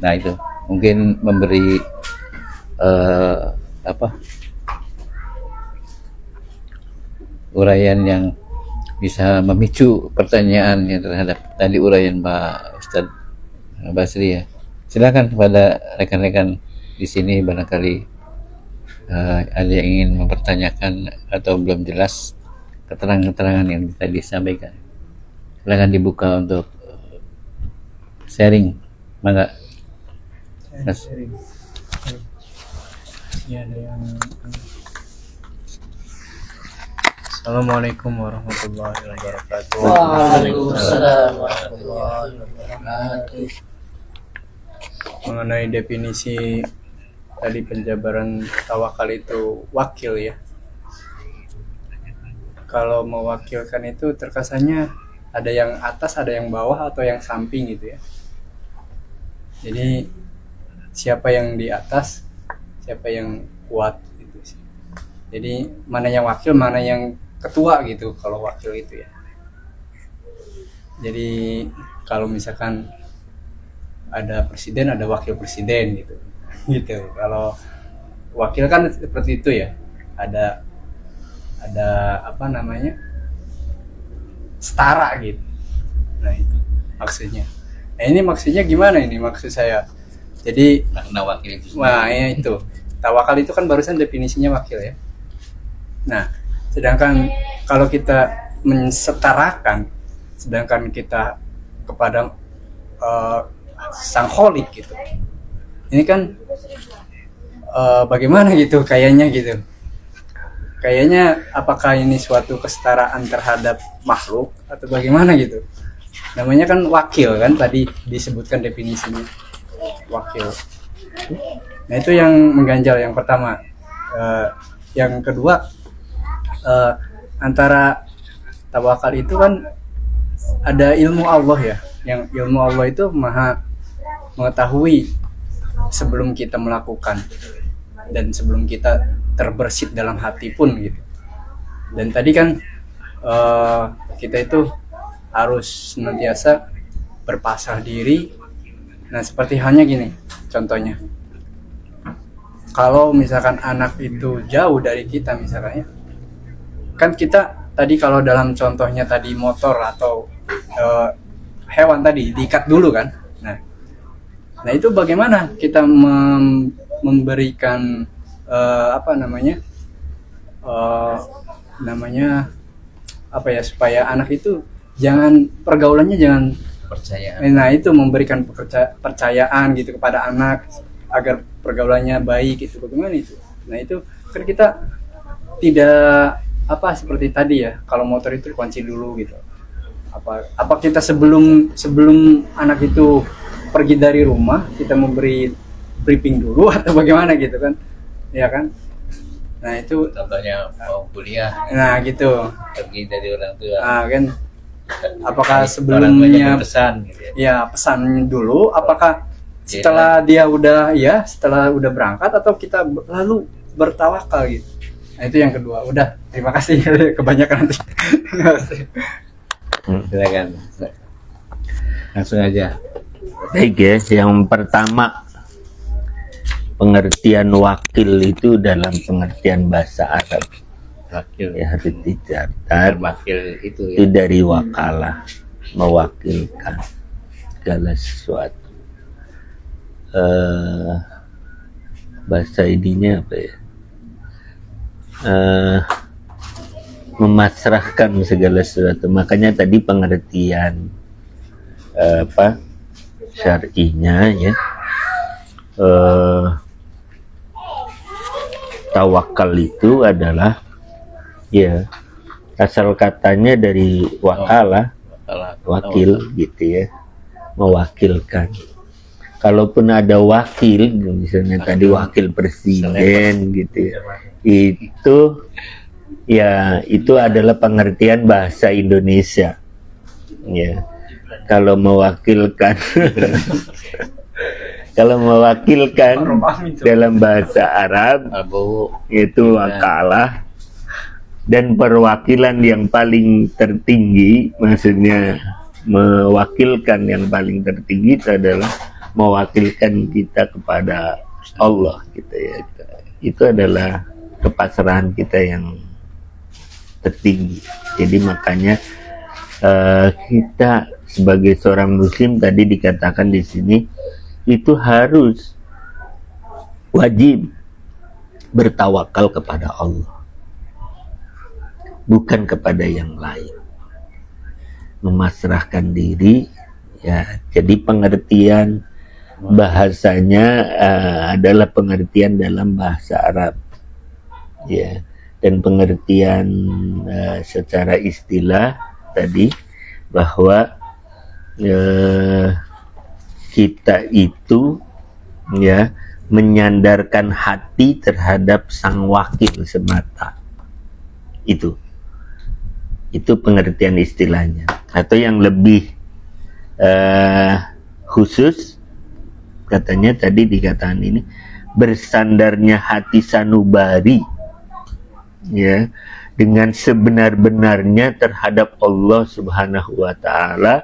Nah itu. mungkin memberi uraian yang bisa memicu pertanyaan yang terhadap tadi uraian Pak Ustadz Basri ya. Silakan kepada rekan-rekan di sini barangkali ada yang ingin mempertanyakan atau belum jelas keterangan-keterangan yang tadi disampaikan. Silakan dibuka untuk sharing. Mangga. Mas. Ya, ada yang... Assalamualaikum warahmatullahi wabarakatuh. Waalaikumsalam warahmatullahi wabarakatuh. Mengenai definisi tadi penjabaran tawakal itu wakil ya. Kalau mewakilkan itu terkesannya ada yang atas, ada yang bawah, atau yang samping gitu ya. Jadi siapa yang di atas, siapa yang kuat gitu sih. Jadi mana yang wakil, mana yang ketua gitu kalau wakil itu ya. Jadi kalau misalkan ada presiden, ada wakil presiden gitu. Gitu. Kalau wakil kan seperti itu ya. Ada apa namanya? Setara gitu. Nah itu maksudnya. Nah ini maksudnya gimana ini maksud saya? Jadi Makna wakil itu. wah ya itu. Tawakal itu kan barusan definisinya wakil ya. Nah, sedangkan kalau kita mensetarakan, sedangkan kita kepada sang kholik gitu. Ini kan bagaimana gitu kayaknya gitu. Kayaknya apakah ini suatu kesetaraan terhadap makhluk atau bagaimana gitu. Namanya kan wakil kan tadi disebutkan definisinya. Wakil. Nah, itu yang mengganjal yang pertama. Yang kedua, antara tawakal itu kan ada ilmu Allah ya. Yang ilmu Allah itu maha mengetahui sebelum kita melakukan dan sebelum kita terbersit dalam hati pun gitu. Dan tadi kan kita itu harus senantiasa berpasrah diri. Nah seperti halnya gini contohnya, kalau misalkan anak itu jauh dari kita misalnya, kan kita tadi kalau dalam contohnya tadi motor atau hewan tadi diikat dulu kan. Nah itu bagaimana kita memberikan apa ya supaya anak itu jangan pergaulannya jangan Percaya. nah itu memberikan kepercayaan gitu kepada anak agar pergaulannya baik itu bagaimana itu. Nah itu kan kita tidak seperti tadi ya, kalau motor itu kunci dulu gitu. Apa kita sebelum anak itu pergi dari rumah kita memberi briefing dulu atau bagaimana gitu kan, ya kan. Nah itu Contohnya mau kuliah, nah gitu. pergi dari orang tua. Nah kan apakah Orang tuanya sebelumnya berpesan gitu ya. ya pesan dulu, apakah setelah dia udah berangkat atau kita lalu bertawakal gitu. Nah itu yang kedua. Udah, terima kasih. Kebanyakan nanti. Silakan. Langsung aja. Baik ya, yang pertama pengertian wakil itu dalam pengertian bahasa Arab Wakil ya harus dicatat. wakil itu ya. Itu dari wakalah, mewakilkan segala sesuatu. Bahasa ininya apa ya? Memasrahkan segala sesuatu. Makanya tadi pengertian syar'inya ya, tawakal itu adalah ya asal katanya dari wakalah, wakil gitu ya, mewakilkan. Kalaupun ada wakil, misalnya tadi wakil presiden gitu ya, itu adalah pengertian bahasa Indonesia ya. Kalau mewakilkan dalam bahasa Arab itu wakalah, dan perwakilan yang paling tertinggi, maksudnya mewakilkan yang paling tertinggi itu adalah mewakilkan kita kepada Allah gitu ya. Itu adalah kepasrahan kita yang tertinggi. Jadi makanya kita sebagai seorang muslim, tadi dikatakan di sini, itu harus wajib bertawakal kepada Allah, bukan kepada yang lain. Memasrahkan diri ya. Jadi pengertian bahasanya adalah pengertian dalam bahasa Arab ya, dan pengertian secara istilah tadi bahwa kita itu ya menyandarkan hati terhadap sang wakil semata. Itu pengertian istilahnya. Atau yang lebih khusus katanya tadi dikatakan ini, bersandarnya hati sanubari ya dengan sebenar-benarnya terhadap Allah Subhanahu wa taala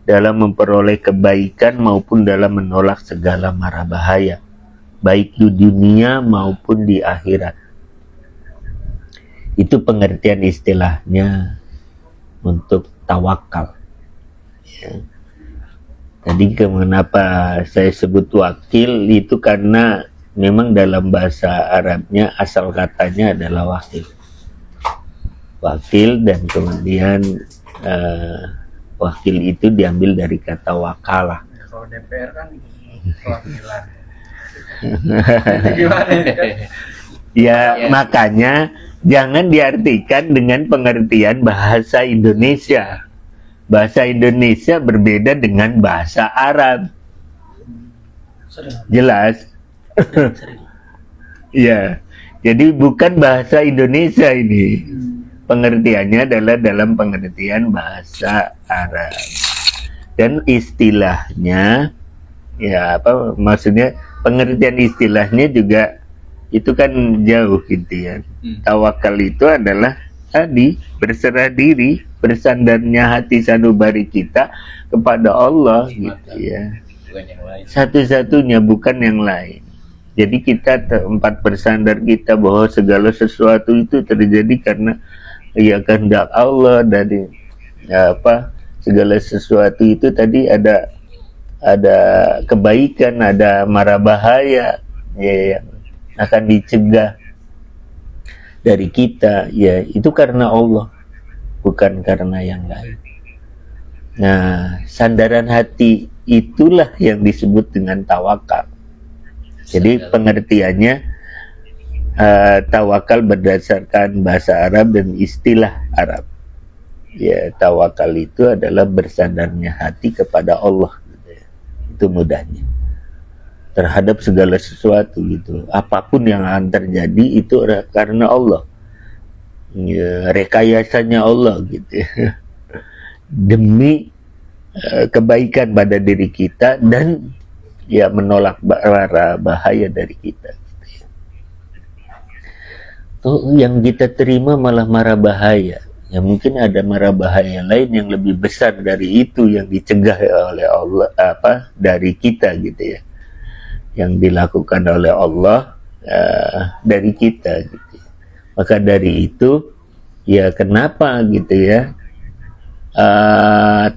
dalam memperoleh kebaikan maupun dalam menolak segala mara bahaya, baik di dunia maupun di akhirat. Itu pengertian istilahnya untuk tawakal ya. Tadi kenapa saya sebut wakil itu karena memang dalam bahasa Arabnya asal katanya adalah wakil. Wakil, dan kemudian wakil itu diambil dari kata wakalah. Kalau DPR kan perwakilan. Gimana ya, makanya jangan diartikan dengan pengertian bahasa Indonesia. Bahasa Indonesia berbeda dengan bahasa Arab. Jelas? Ya, jadi bukan bahasa Indonesia ini. Pengertiannya adalah dalam pengertian bahasa Arab. Dan istilahnya, ya apa maksudnya, pengertian istilahnya juga itu kan jauh gitu ya. Tawakal itu adalah tadi berserah diri, bersandarnya hati sanubari kita kepada Allah gitu ya. Satu-satunya, bukan yang lain. Jadi kita tempat bersandar kita bahwa segala sesuatu itu terjadi karena ya kehendak Allah. Dari ya apa, segala sesuatu itu tadi ada kebaikan, ada mara bahaya ya, yang akan dicegah dari kita ya, itu karena Allah, bukan karena yang lain. Nah, sandaran hati itulah yang disebut dengan tawakal. Jadi pengertiannya tawakal berdasarkan bahasa Arab dan istilah Arab. Ya, tawakal itu adalah bersandarnya hati kepada Allah. Itu mudahnya. Terhadap segala sesuatu gitu. Apapun yang akan terjadi itu karena Allah. Ya, rekayasanya Allah gitu. Demi kebaikan pada diri kita dan ya menolak bahaya dari kita. Tuh yang kita terima malah mara bahaya. Ya mungkin ada mara bahaya lain yang lebih besar dari itu yang dicegah oleh Allah dari kita gitu ya. Yang dilakukan oleh Allah dari kita gitu. Maka dari itu ya kenapa gitu ya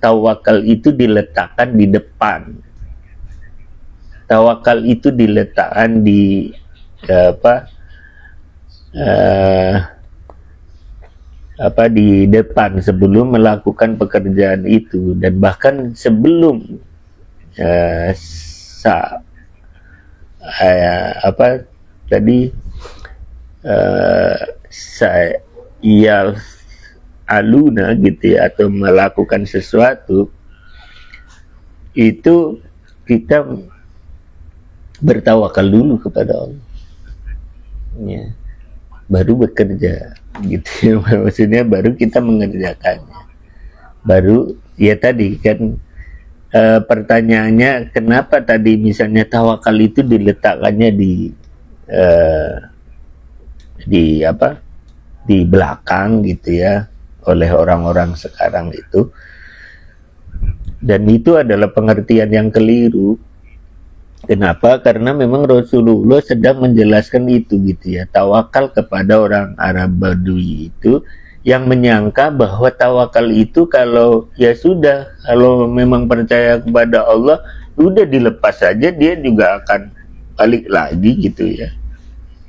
tawakal itu diletakkan di depan. Tawakal itu diletakkan di di depan sebelum melakukan pekerjaan itu, dan bahkan sebelum aluna gitu ya, atau melakukan sesuatu itu kita bertawakal dulu kepada Allah ya, baru bekerja gitu ya. Maksudnya baru kita mengerjakannya, baru ya tadi kan pertanyaannya kenapa tadi misalnya tawakal itu diletakkannya di belakang gitu ya oleh orang-orang sekarang itu, dan itu adalah pengertian yang keliru Kenapa? Karena memang Rasulullah sedang menjelaskan itu gitu ya. Tawakal kepada orang Arab Badui itu, yang menyangka bahwa tawakal itu kalau ya sudah, kalau memang percaya kepada Allah, udah dilepas saja, dia juga akan balik lagi gitu ya.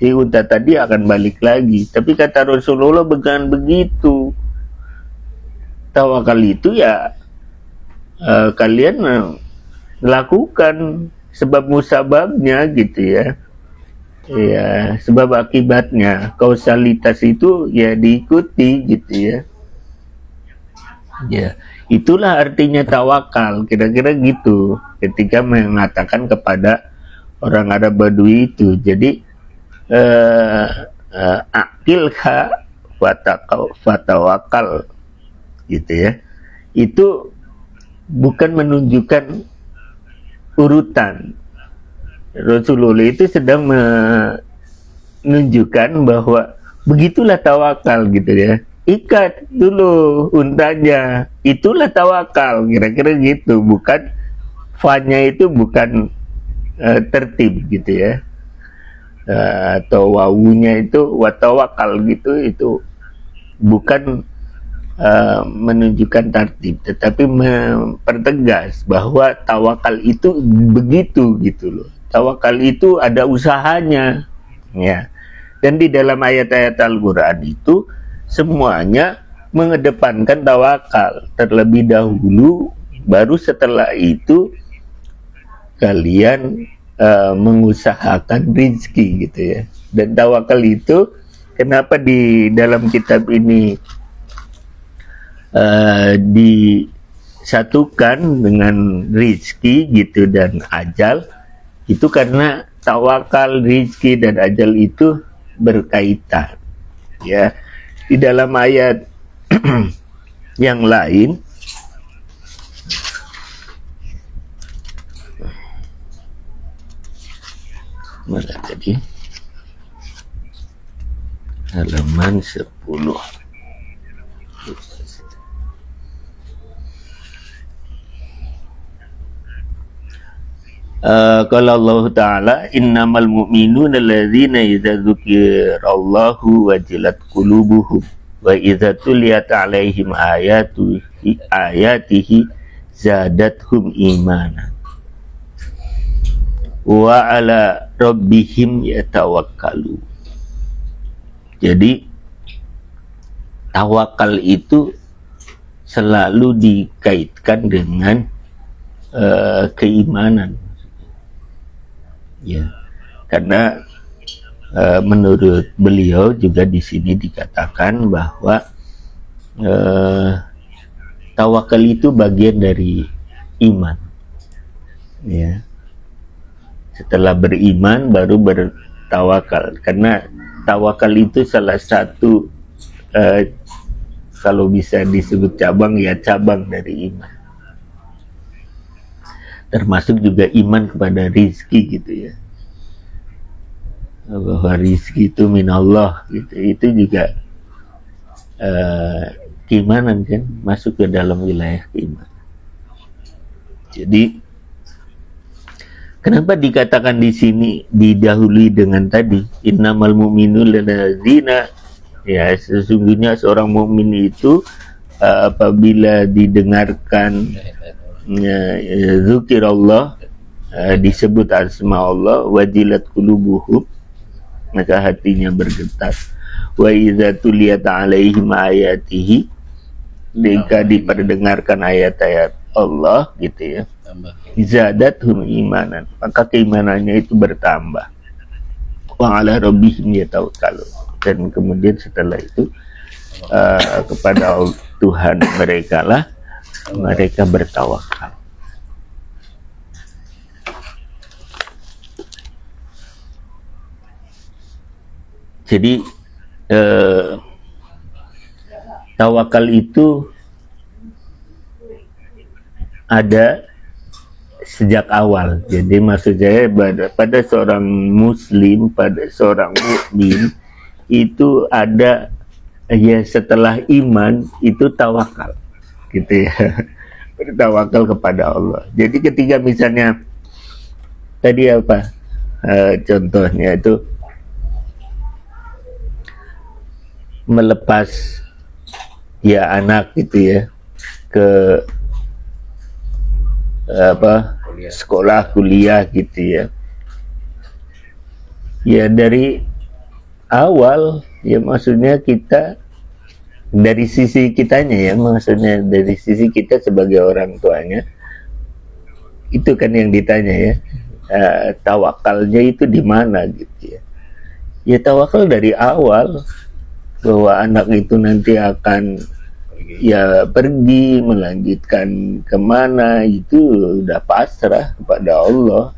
Si unta tadi akan balik lagi. Tapi kata Rasulullah bukan begitu. Tawakal itu ya kalian lakukan sebab musababnya gitu ya. Ya, sebab akibatnya, kausalitas itu ya diikuti gitu ya. Ya, itulah artinya tawakal, kira-kira gitu. Ketika mengatakan kepada orang Arab Badui itu, jadi akilha fatawakal gitu ya. Itu bukan menunjukkan urutan. Rasulullah itu sedang menunjukkan bahwa begitulah tawakal gitu ya. Ikat dulu untanya, itulah tawakal, kira-kira gitu. Bukan fa-nya itu bukan tertib gitu ya. Atau wawunya itu watawakal gitu, itu bukan menunjukkan tertib, tetapi mempertegas bahwa tawakal itu begitu gitu loh. Tawakal itu ada usahanya ya. Dan di dalam ayat-ayat Al-Qur'an itu semuanya mengedepankan tawakal terlebih dahulu, baru setelah itu kalian mengusahakan rezeki gitu ya. Dan tawakal itu kenapa di dalam kitab ini disatukan dengan rizki gitu dan ajal, itu karena tawakal, rizki dan ajal itu berkaitan ya. Di dalam ayat yang lain mana tadi, halaman 10. Qala Allah Ta'ala, innamal mu'minuna alladzina idza dzukirallahu wajilat qulubuhum wa idza tuliyat 'alaihim ayatihi zadathum imanan wa 'ala rabbihim yatawakkalu. Jadi tawakal itu selalu dikaitkan dengan keimanan. Ya, karena menurut beliau juga di sini dikatakan bahwa tawakal itu bagian dari iman. Ya, setelah beriman baru bertawakal. Karena tawakal itu salah satu kalau bisa disebut cabang, ya cabang dari iman. Termasuk juga iman kepada rizki gitu ya, bahwa rizki itu minallah gitu. Itu juga keimanan kan, masuk ke dalam wilayah keimanan. Jadi kenapa dikatakan di sini didahului dengan tadi innamal mu'minuna alladzina, ya sesungguhnya seorang mukmin itu apabila didengarkan zikirullah, disebut asma Allah, wajilat qulubuhum, maka hatinya bergetar. Wa idza tuliyat 'alaihim ayatihi, jika diperdengarkan ayat-ayat Allah gitu ya, zadathum imanan, maka keimanannya itu bertambah. Wa 'ala rabbihim yatawakkalun, dan kemudian setelah itu kepada Tuhan mereka lah mereka bertawakal. Jadi tawakal itu ada sejak awal. Jadi maksud saya pada seorang muslim, pada seorang mukmin itu ada ya setelah iman itu tawakal. Gitu ya, bertawakal kepada Allah. Jadi ketika misalnya tadi apa contohnya itu melepas ya anak gitu ya ke apa sekolah kuliah gitu ya. Ya dari awal ya maksudnya kita dari sisi kitanya ya, maksudnya dari sisi kita sebagai orang tuanya itu kan yang ditanya ya, tawakalnya itu di mana gitu ya. Ya tawakal dari awal bahwa anak itu nanti akan ya pergi melanjutkan kemana itu udah pasrah kepada Allah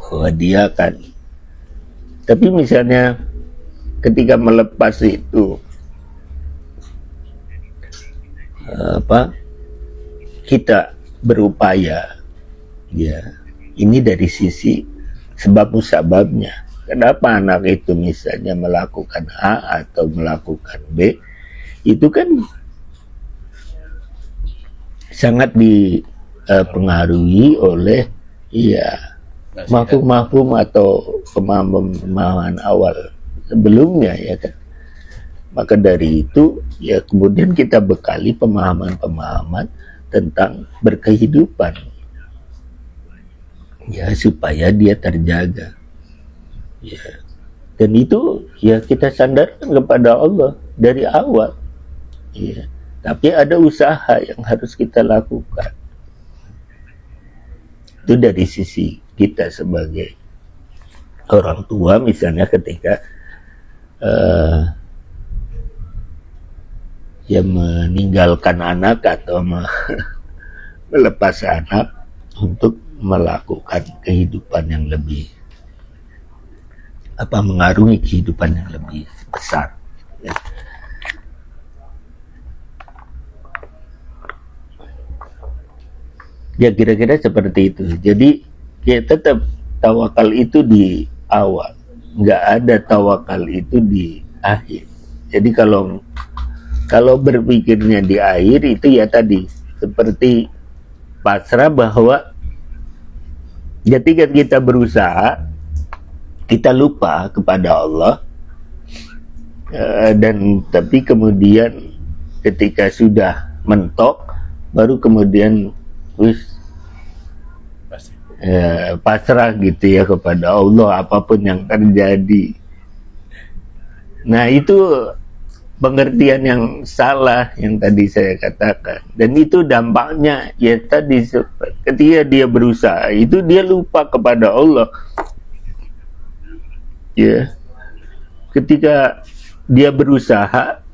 bahwa dia akan. Tapi misalnya ketika melepas itu apa kita berupaya ya, ini dari sisi sebab musababnya. Kenapa anak itu misalnya melakukan A atau melakukan B, itu kan sangat dipengaruhi oleh ya mafhum atau pemahaman awal sebelumnya ya kan. Maka dari itu ya kemudian kita bekali pemahaman tentang berkehidupan ya supaya dia terjaga. Ya. Dan itu ya kita sandarkan kepada Allah dari awal. Ya. Tapi ada usaha yang harus kita lakukan. Itu dari sisi kita sebagai orang tua, misalnya ketika ya meninggalkan anak atau melepas anak untuk melakukan kehidupan yang lebih mengarungi kehidupan yang lebih besar ya. Ya kira-kira seperti itu. Jadi ya tetap tawakal itu di awal, nggak ada tawakal itu di akhir. Jadi kalau berpikirnya di akhir itu ya tadi seperti pasrah bahwa ketika kita berusaha kita lupa kepada Allah dan tapi kemudian ketika sudah mentok baru kemudian pasrah gitu ya kepada Allah apapun yang terjadi. Nah itu pengertian yang salah yang tadi saya katakan, dan itu dampaknya ya tadi ketika dia berusaha itu dia lupa kepada Allah. Ya, ketika dia berusaha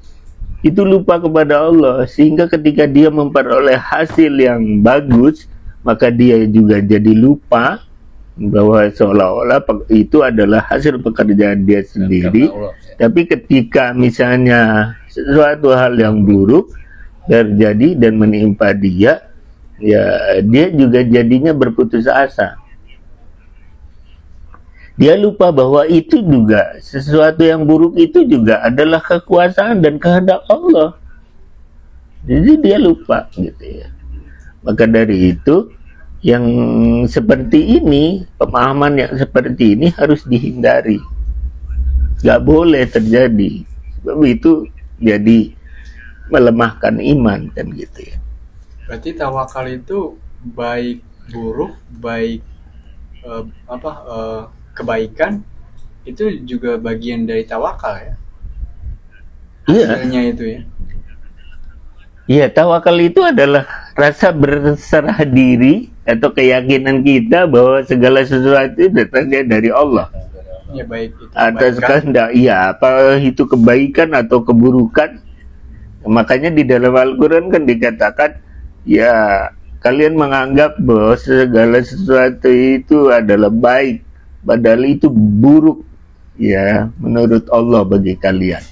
itu lupa kepada Allah sehingga ketika dia memperoleh hasil yang bagus maka dia juga jadi lupa bahwa seolah-olah itu adalah hasil pekerjaan dia sendiri. Tapi ketika misalnya sesuatu hal yang buruk terjadi dan menimpa dia, ya dia juga jadinya berputus asa. Dia lupa bahwa itu juga sesuatu yang buruk itu juga adalah kekuasaan dan kehendak Allah. Jadi dia lupa gitu ya. Maka dari itu yang seperti ini, pemahaman yang seperti ini harus dihindari. Gak boleh terjadi. Sebab itu jadi melemahkan iman kan gitu ya. Berarti tawakal itu baik buruk, baik kebaikan itu juga bagian dari tawakal ya. Hasilnya itu ya. Iya, tawakal itu adalah rasa berserah diri atau keyakinan kita bahwa segala sesuatu datangnya dari Allah. Ya baik itu atas kehendak, iya, apa itu kebaikan atau keburukan. Makanya di dalam Al-Quran kan dikatakan, ya kalian menganggap bahwa segala sesuatu itu adalah baik, padahal itu buruk, ya menurut Allah bagi kalian.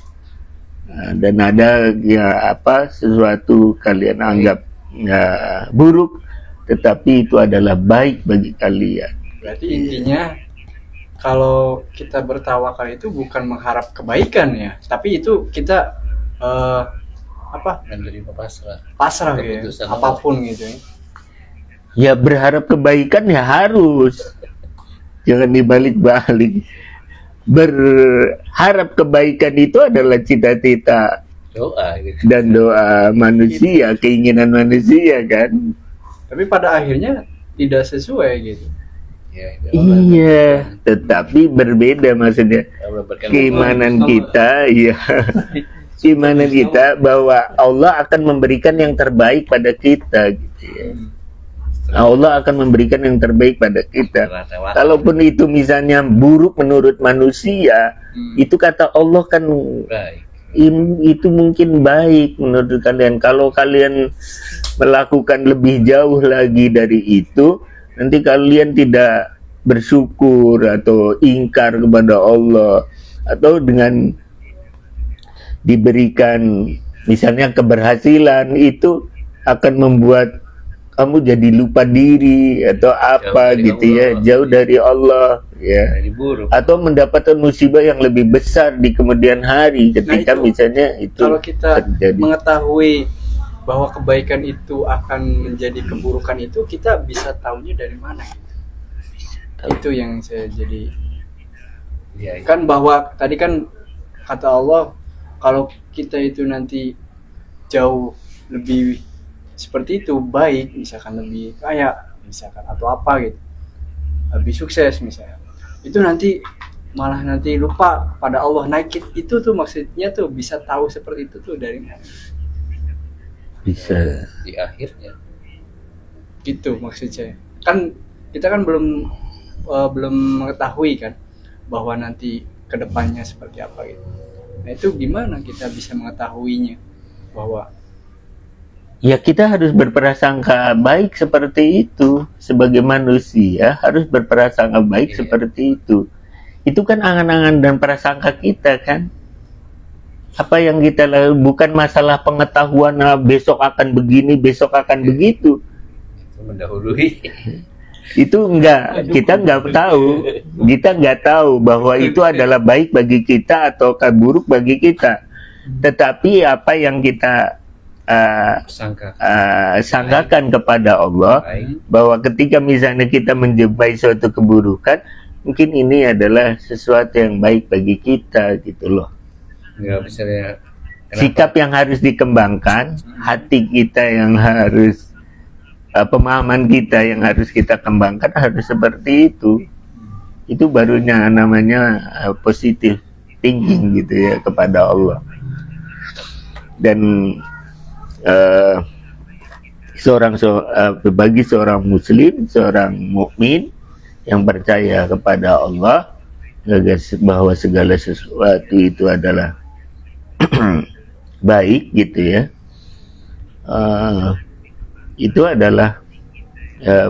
Nah, dan ada ya sesuatu kalian anggap ya, buruk, tetapi itu adalah baik bagi kalian. Berarti intinya kalau kita bertawakal itu bukan mengharap kebaikan ya, tapi itu kita menerima pasrah gitu ya, apapun gitu ya. Ya berharap kebaikan ya harus, jangan dibalik-balik. Berharap kebaikan itu adalah cita-cita Doa gitu. dan doa manusia, keinginan manusia kan. Tapi pada akhirnya tidak sesuai gitu. Ya, Iya, tetapi berbeda maksudnya. Keimanan kita, ya, keimanan kita bahwa Allah akan memberikan yang terbaik pada kita, gitu ya. Allah akan memberikan yang terbaik pada kita. Kalaupun itu misalnya buruk menurut manusia, itu kata Allah kan Baik. itu mungkin baik menurut kalian. Kalau kalian melakukan lebih jauh lagi dari itu, nanti kalian tidak bersyukur atau ingkar kepada Allah, atau dengan diberikan misalnya keberhasilan itu akan membuat kamu jadi lupa diri atau apa dari gitu ya, Allah. jauh dari Allah ya, Jadi buruk. atau mendapatkan musibah yang lebih besar di kemudian hari ketika itu, misalnya itu Kalau kita terjadi. mengetahui bahwa kebaikan itu akan menjadi keburukan itu, kita bisa tahunya dari mana? Itu yang saya jadi Ya, kan, bahwa tadi kan kata Allah kalau kita itu nanti jauh lebih seperti itu, baik, misalkan lebih kaya misalkan atau apa gitu, lebih sukses misalnya, itu nanti malah nanti lupa pada Allah. Naik itu tuh maksudnya tuh bisa tahu seperti itu tuh dari mana Bisa. di akhirnya. gitu maksud saya. Kan kita kan belum mengetahui kan bahwa nanti kedepannya seperti apa gitu. Nah itu gimana kita bisa mengetahuinya bahwa Ya kita harus berprasangka baik seperti itu. Sebagai manusia harus berprasangka baik seperti itu. Itu kan angan-angan dan prasangka kita kan. Apa yang kita lakukan bukan masalah pengetahuan, besok akan begini, besok akan begitu. Itu mendahului. Itu enggak, kita enggak tahu. Kita enggak tahu bahwa itu adalah baik bagi kita atau buruk bagi kita. Tetapi apa yang kita Sangka. sangkakan kepada Allah, Baik. bahwa ketika misalnya kita menjumpai suatu keburukan, mungkin ini adalah sesuatu yang baik bagi kita gitu loh. Nggak bisa ya. Sikap yang harus dikembangkan, hati kita yang harus, pemahaman kita yang harus kita kembangkan harus seperti itu. Itu barunya namanya positive thinking gitu ya kepada Allah. Dan bagi seorang muslim, seorang mukmin yang percaya kepada Allah bahwa segala sesuatu itu adalah baik gitu ya, itu adalah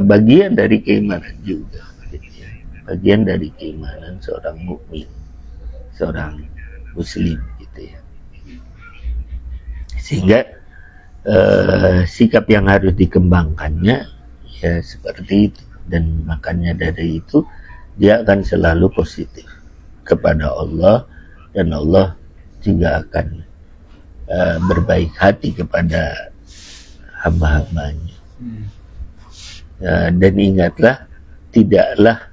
bagian dari keimanan juga gitu ya. Bagian dari keimanan seorang mukmin, seorang muslim gitu ya. Sehingga sikap yang harus dikembangkannya ya seperti itu, dan makanya dari itu dia akan selalu positif kepada Allah, dan Allah juga akan berbaik hati kepada hamba-hambanya. Dan ingatlah, tidaklah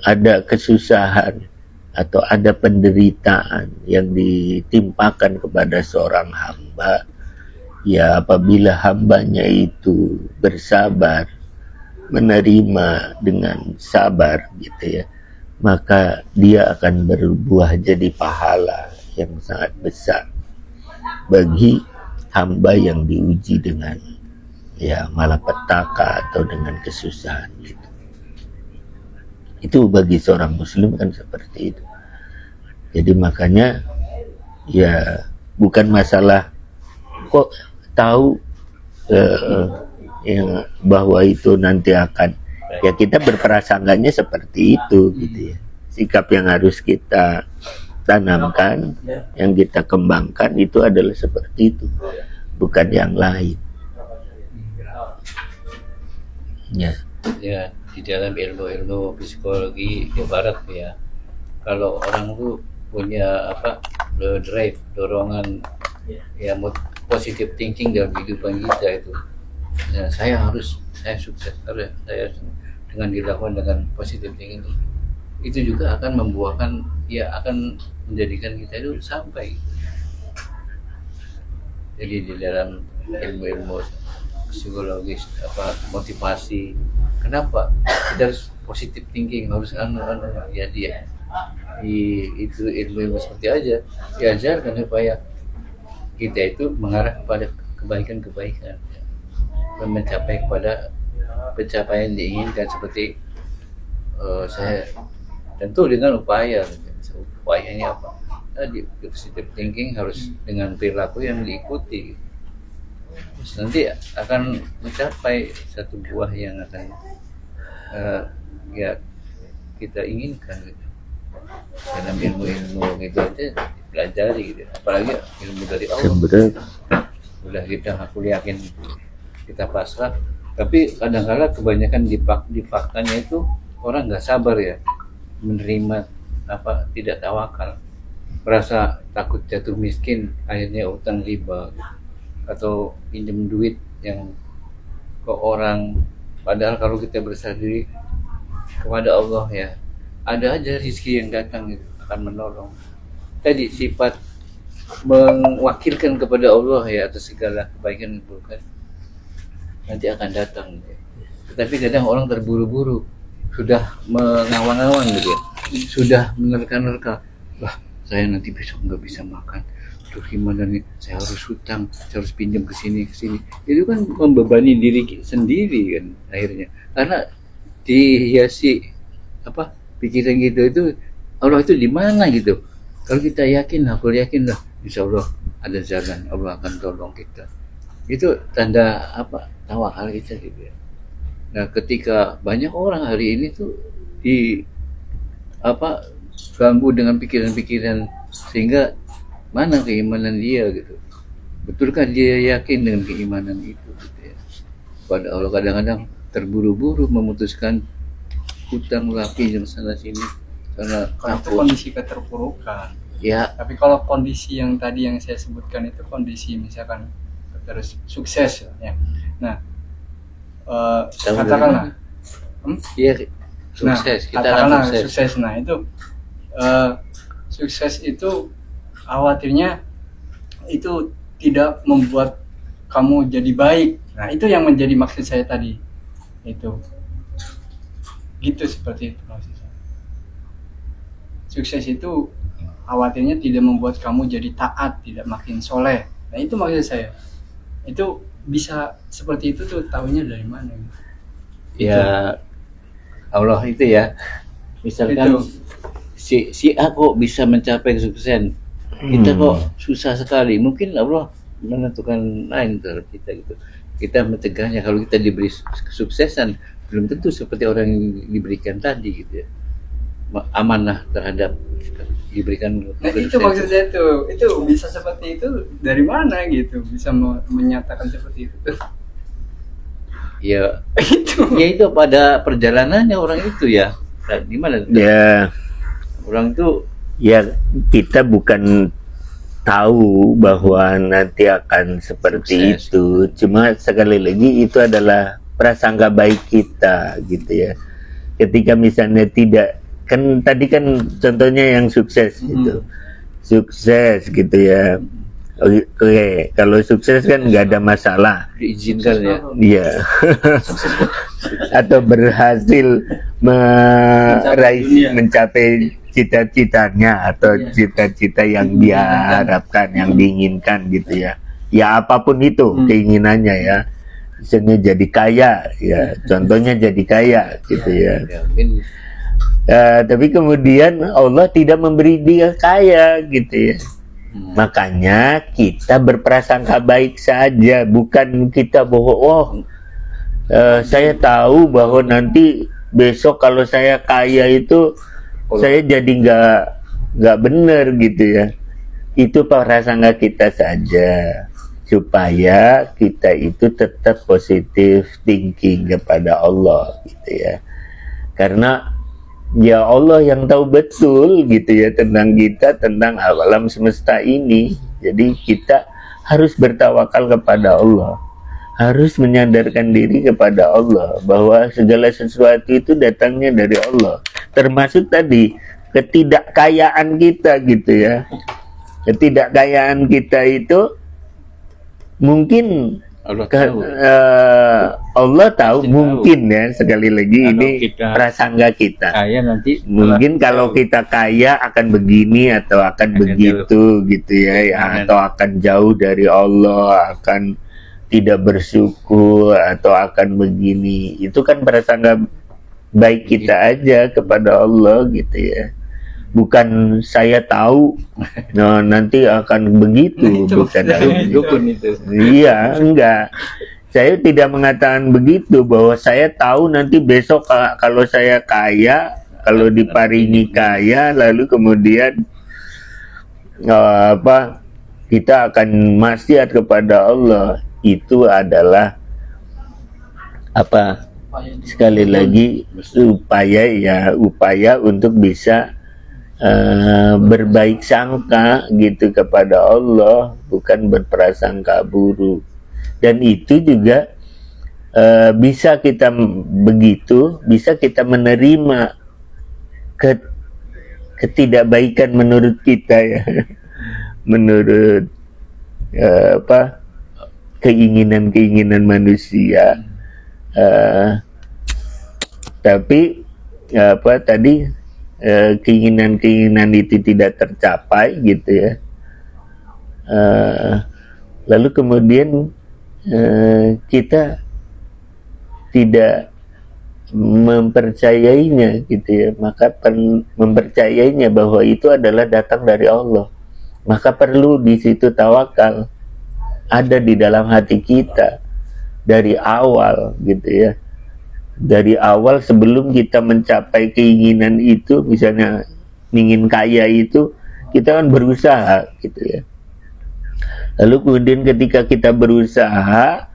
ada kesusahan atau ada penderitaan yang ditimpakan kepada seorang hamba, ya apabila hambanya itu bersabar, menerima dengan sabar gitu ya, maka dia akan berbuah jadi pahala yang sangat besar bagi hamba yang diuji dengan ya malapetaka atau dengan kesusahan gitu. Itu bagi seorang muslim kan seperti itu. Jadi makanya ya bukan masalah kok tahu yang bahwa itu nanti akan, ya kita berprasangkanya seperti itu gitu ya. Sikap yang harus kita tanamkan, yang kita kembangkan itu adalah seperti itu, bukan yang lain. Ya. Ya, di dalam ilmu-ilmu psikologi ibarat ya, kalau orang tuh punya drive, dorongan ya positive thinking dalam kehidupan kita itu, ya, saya sukses, saya dengan dilakukan dengan positif thinking itu juga akan membuahkan, ya akan menjadikan kita itu sampai. Jadi di dalam ilmu-ilmu psikologis motivasi, kenapa kita harus positif thinking, harus ya dia itu ilmu seperti aja diajarkan supaya kita itu mengarah kepada kebaikan-kebaikan dan mencapai kepada pencapaian diinginkan. Seperti saya tentu dengan upayanya apa tadi, positive thinking harus dengan perilaku yang diikuti. Terus nanti akan mencapai satu buah yang akan ya kita inginkan gitu. Dalam ilmu-ilmu gitu aja pelajari gitu, apalagi ilmu dari Allah. Udah aku yakin kita pasrah, tapi kadang-kadang kebanyakan di faktanya itu orang nggak sabar ya menerima tidak tawakal, merasa takut jatuh miskin, akhirnya utang riba gitu. Atau pinjam duit yang ke orang, padahal kalau kita berserah diri kepada Allah ya ada aja rezeki yang datang gitu, akan menolong. Tadi sifat mewakilkan kepada Allah ya atas segala kebaikan itu kan nanti akan datang gitu. Tetapi kadang orang terburu-buru, sudah mengawang-awang gitu ya, sudah menerka-nerka, wah saya nanti besok nggak bisa makan, terus gimana nih, saya harus hutang, saya harus pinjam ke sini. Itu kan membebani diri sendiri kan akhirnya, karena dihiasi pikiran gitu itu Allah itu di mana gitu. Kalau kita yakin lah, insya Allah ada jalan, Allah akan tolong kita. Itu tanda tawakal kita gitu ya. Nah ketika banyak orang hari ini tuh ganggu dengan pikiran-pikiran, sehingga mana keimanan dia gitu. Betulkah dia yakin dengan keimanan itu gitu ya. Pada Allah kadang-kadang terburu-buru memutuskan hutang pinjam sana sini karena itu kondisi keterpurukan ya. Tapi kalau kondisi yang tadi yang saya sebutkan itu kondisi misalkan terus sukses ya. Nah katakanlah iya sukses, kita katakanlah sukses. Sukses. Nah itu sukses itu khawatirnya itu tidak membuat kamu jadi baik. Nah itu yang menjadi maksud saya tadi itu. Gitu, seperti itu maksud saya. Sukses itu khawatirnya tidak membuat kamu jadi taat, tidak makin soleh. Nah itu maksud saya. Itu bisa seperti itu tuh tahunya dari mana? Ya Allah itu ya. Misalkan si A kok bisa mencapai kesuksesan, kita kok susah sekali. Mungkin Allah menentukan lain terhadap kita gitu. Kita mencegahnya. Kalau kita diberi kesuksesan, belum tentu seperti orang yang diberikan tadi gitu ya, amanah terhadap diberikan. Nah itu maksud saya tuh, itu bisa seperti itu dari mana gitu, bisa menyatakan seperti itu tuh. Ya itu pada perjalanannya orang itu ya. Di mana ya orang itu ya, kita bukan tahu bahwa nanti akan seperti sukses. Itu cuma sekali lagi itu adalah prasangka baik kita gitu ya. Ketika misalnya tidak, kan tadi kan contohnya yang sukses gitu, sukses gitu ya. Oke, kalau sukses kan nggak ada masalah, diizinkan ya. iya. Atau berhasil mencapai cita-citanya atau cita-cita yang dia harapkan, yang diinginkan gitu ya. Ya apapun itu keinginannya ya. Misalnya jadi kaya ya, contohnya jadi kaya gitu ya. Tapi kemudian Allah tidak memberi dia kaya gitu ya. Makanya kita berprasangka baik saja, bukan kita bohong. Saya tahu bahwa nanti besok kalau saya kaya itu saya jadi nggak benar gitu ya. Itu prasangka kita saja, supaya kita itu tetap positif thinking kepada Allah gitu ya. Karena ya Allah yang tahu betul gitu ya tentang kita, tentang alam semesta ini. Jadi kita harus bertawakal kepada Allah. harus menyadarkan diri kepada Allah bahwa segala sesuatu itu datangnya dari Allah, termasuk tadi ketidakkayaan kita gitu ya. Ketidakkayaan kita itu mungkin Allah tahu mungkin ya, sekali lagi kalau ini kita prasangka kita. kaya nanti Mungkin kalau kita kaya akan begini atau akan begitu gitu ya, atau akan jauh dari Allah, akan tidak bersyukur atau akan begini. Itu kan prasangka baik kita aja kepada Allah gitu ya. Bukan saya tahu nanti akan begitu, bukan dukun itu. Iya, enggak. Saya tidak mengatakan begitu, bahwa saya tahu nanti besok kalau saya kaya, kalau diparingi kaya, lalu kemudian kita akan maksiat kepada Allah. Itu adalah sekali lagi upaya untuk bisa berbaik sangka gitu kepada Allah, bukan berprasangka buruk. Dan itu juga bisa kita begitu, bisa kita menerima ketidakbaikan menurut kita ya, menurut keinginan-keinginan manusia. Tapi keinginan-keinginan itu tidak tercapai gitu ya. Lalu kemudian kita tidak mempercayainya gitu ya, maka mempercayainya bahwa itu adalah datang dari Allah, maka perlu di situ tawakal ada di dalam hati kita dari awal gitu ya. Dari awal sebelum kita mencapai keinginan itu, misalnya ingin kaya itu, kita kan berusaha gitu ya. Lalu kemudian ketika kita berusaha,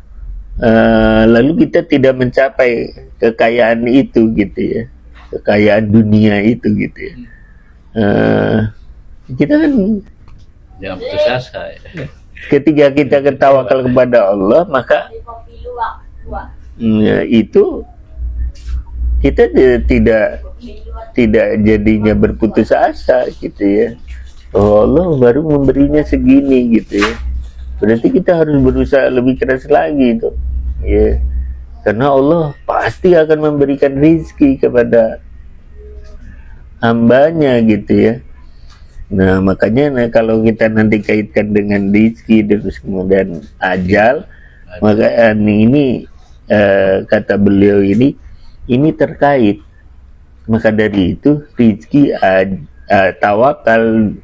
lalu kita tidak mencapai kekayaan itu gitu ya, kekayaan dunia itu gitu ya. Kita kan jangan putus asa ya. Ketika kita tawakal kepada Allah, maka itu kita tidak jadinya berputus asa gitu ya. Oh, Allah baru memberinya segini gitu ya. Berarti kita harus berusaha lebih keras lagi itu ya. Karena Allah pasti akan memberikan rezeki kepada hambanya gitu ya. Nah makanya kalau kita nanti kaitkan dengan rezeki terus kemudian ajal, maka ini kata beliau ini terkait. Maka dari itu rezeki, tawakal,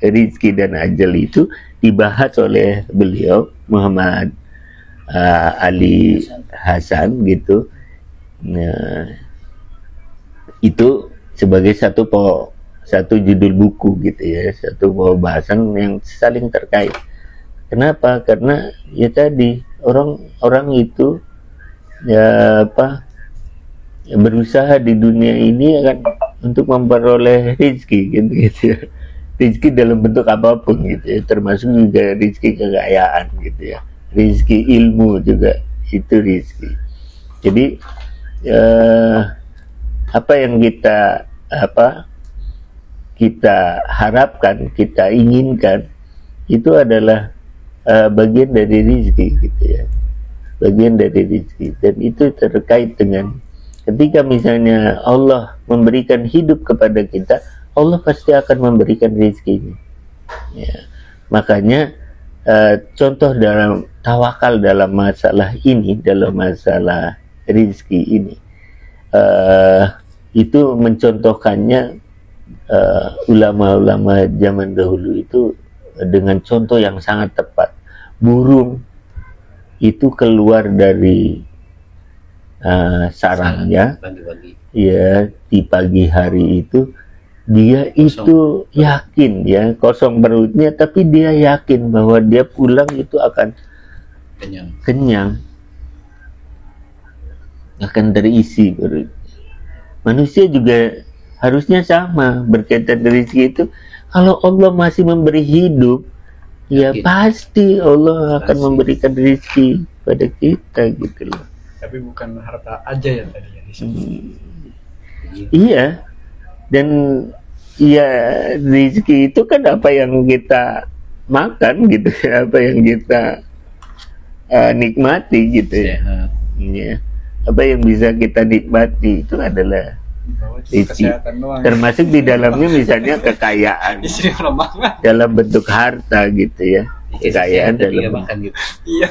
rezeki dan ajal itu dibahas oleh beliau Muhammad Ali Hasan gitu. Nah, itu sebagai satu judul buku gitu ya, satu pembahasan yang saling terkait. Kenapa? Karena ya tadi orang itu ya berusaha di dunia ini kan untuk memperoleh rezeki gitu ya. Rezeki dalam bentuk apapun gitu ya, termasuk juga rezeki kekayaan gitu ya, rezeki ilmu juga itu rezeki. Jadi apa yang kita harapkan, kita inginkan itu adalah bagian dari rezeki gitu ya, bagian dari rezeki. Dan itu terkait dengan ketika misalnya Allah memberikan hidup kepada kita, Allah pasti akan memberikan rezekinya ya. Makanya contoh dalam tawakal dalam masalah ini, dalam masalah rezeki ini, itu mencontohkannya ulama-ulama zaman dahulu itu dengan contoh yang sangat tepat. Burung itu keluar dari sarangnya ya di pagi hari itu, dia itu yakin ya, kosong perutnya, tapi dia yakin bahwa dia pulang itu akan kenyang, akan terisi perut. Manusia juga harusnya sama berkaitan dari itu. Kalau Allah masih memberi hidup, ya pasti Allah akan memberikan rezeki pada kita gitu loh. Tapi bukan harta aja ya tadi yang disebut. Iya, dan ya rezeki itu kan apa yang kita makan gitu ya, apa yang kita nikmati gitu ya. Sehat. Iya. Apa yang bisa kita nikmati itu adalah rezeki. Kesehatan doang. Termasuk di dalamnya misalnya kekayaan Istri banget. dalam bentuk harta gitu ya. Kekayaan Sehat, dalam dia makan gitu. Iya.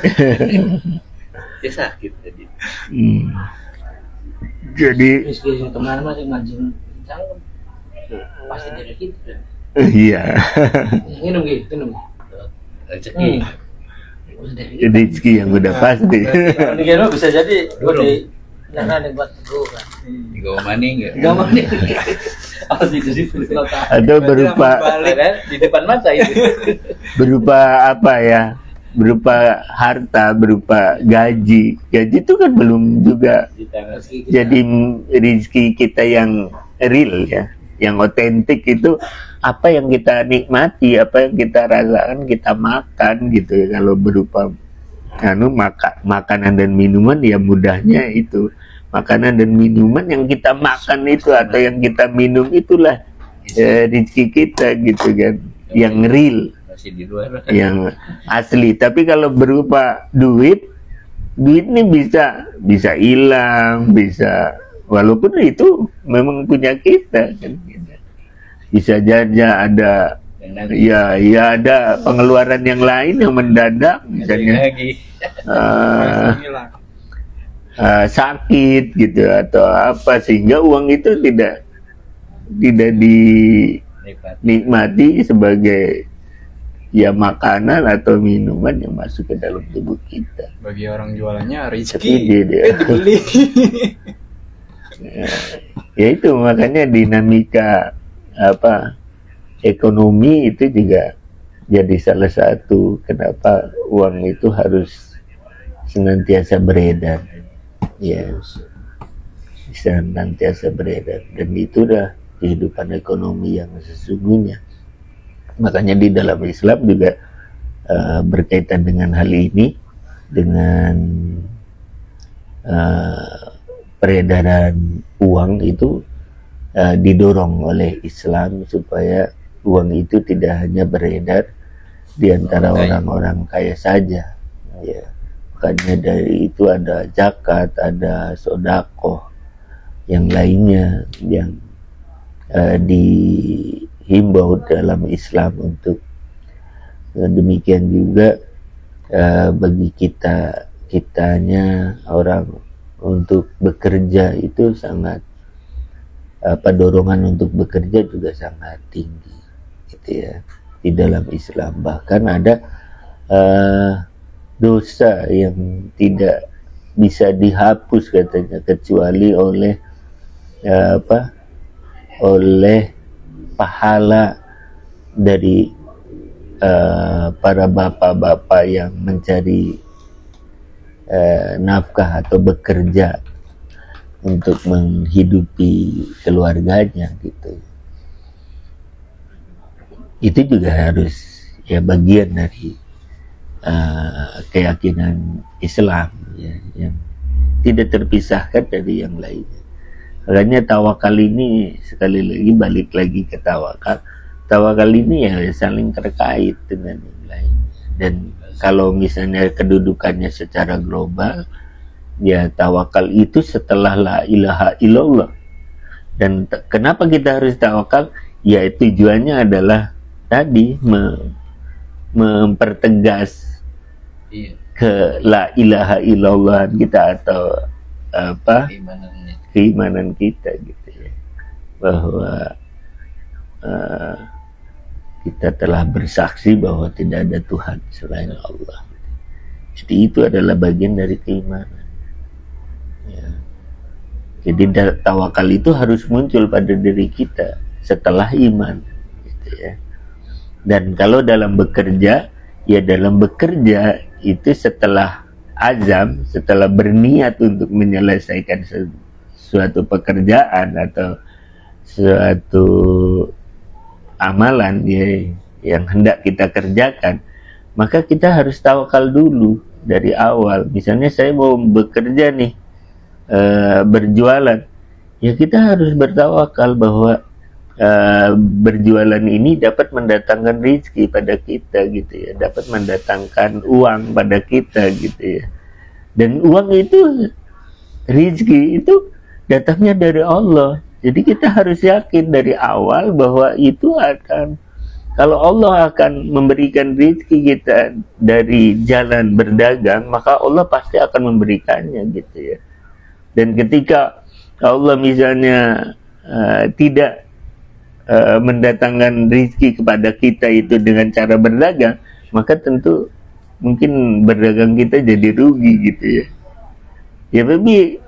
Dia sakit tadi. Hmm. Jadi Rezeki kemana masih majin jangan pasti dari kita. iya, Minum gitu, minum. Rezeki. Udah dari rezeki yang udah pasti. Ini kira bisa jadi Di jangan ada buat dulu kan. Juga maning ya. Gak mau nih. harus di situ. Atau berupa Di depan mata itu. apa ya, berupa harta, berupa gaji. Gaji itu kan belum juga Di tangan. jadi rezeki kita yang real ya, yang otentik. Itu apa yang kita nikmati, apa yang kita rasakan, kita makan gitu ya. Kalau berupa makanan dan minuman ya mudahnya itu makanan dan minuman yang kita makan itu atau yang kita minum itulah rezeki kita gitu kan, yang real, Masih di luar. yang asli. Tapi kalau berupa duit ini bisa hilang, bisa, walaupun itu memang punya kita kan, bisa saja ada ya ada pengeluaran yang lain yang mendadak, misalnya sakit gitu atau apa, sehingga uang itu tidak dinikmati sebagai ya makanan atau minuman yang masuk ke dalam tubuh kita. Bagi orang jualannya rezeki. Tapi dia Dibeli. ya itu makanya dinamika ekonomi itu juga jadi salah satu kenapa uang itu harus senantiasa beredar, ya, senantiasa beredar, dan itu dah kehidupan ekonomi yang sesungguhnya. Makanya di dalam Islam juga berkaitan dengan hal ini, dengan peredaran uang itu didorong oleh Islam supaya uang itu tidak hanya beredar di antara orang-orang kaya saja, ya. Makanya dari itu ada zakat, ada sedekah, yang lainnya yang dihimbau dalam Islam untuk demikian juga bagi kitanya orang untuk bekerja itu sangat dorongan untuk bekerja juga sangat tinggi gitu ya di dalam Islam. Bahkan ada dosa yang tidak bisa dihapus katanya kecuali oleh oleh pahala dari para bapak-bapak yang mencari nafkah atau bekerja untuk menghidupi keluarganya gitu. Itu juga harus ya bagian dari keyakinan Islam ya, yang tidak terpisahkan dari yang lainnya. Makanya tawakal ini, sekali lagi balik lagi ke tawakal. Tawakal ini ya saling terkait dengan yang lain. Dan kalau misalnya kedudukannya secara global, ya tawakal itu setelah la ilaha illallah. Dan kenapa kita harus tawakal? Ya tujuannya adalah tadi mempertegas ke la ilaha illallah kita, atau keimanan kita gitu ya, bahwa kita telah bersaksi bahwa tidak ada Tuhan selain Allah. Jadi itu adalah bagian dari keimanan ya. Jadi tawakal itu harus muncul pada diri kita setelah iman gitu ya. Dan kalau dalam bekerja, ya dalam bekerja itu setelah azam, setelah berniat untuk menyelesaikan suatu pekerjaan atau suatu amalan ya, yang hendak kita kerjakan, maka kita harus tawakal dulu dari awal. Misalnya saya mau bekerja nih, berjualan, ya kita harus bertawakal bahwa berjualan ini dapat mendatangkan rezeki pada kita gitu ya, dapat mendatangkan uang pada kita gitu ya. Dan uang itu, rezeki itu datangnya dari Allah. Jadi kita harus yakin dari awal bahwa itu akan, kalau Allah akan memberikan rezeki kita dari jalan berdagang, maka Allah pasti akan memberikannya gitu ya. Dan ketika Allah misalnya tidak mendatangkan rezeki kepada kita itu dengan cara berdagang, maka tentu mungkin berdagang kita jadi rugi gitu ya. Ya tapi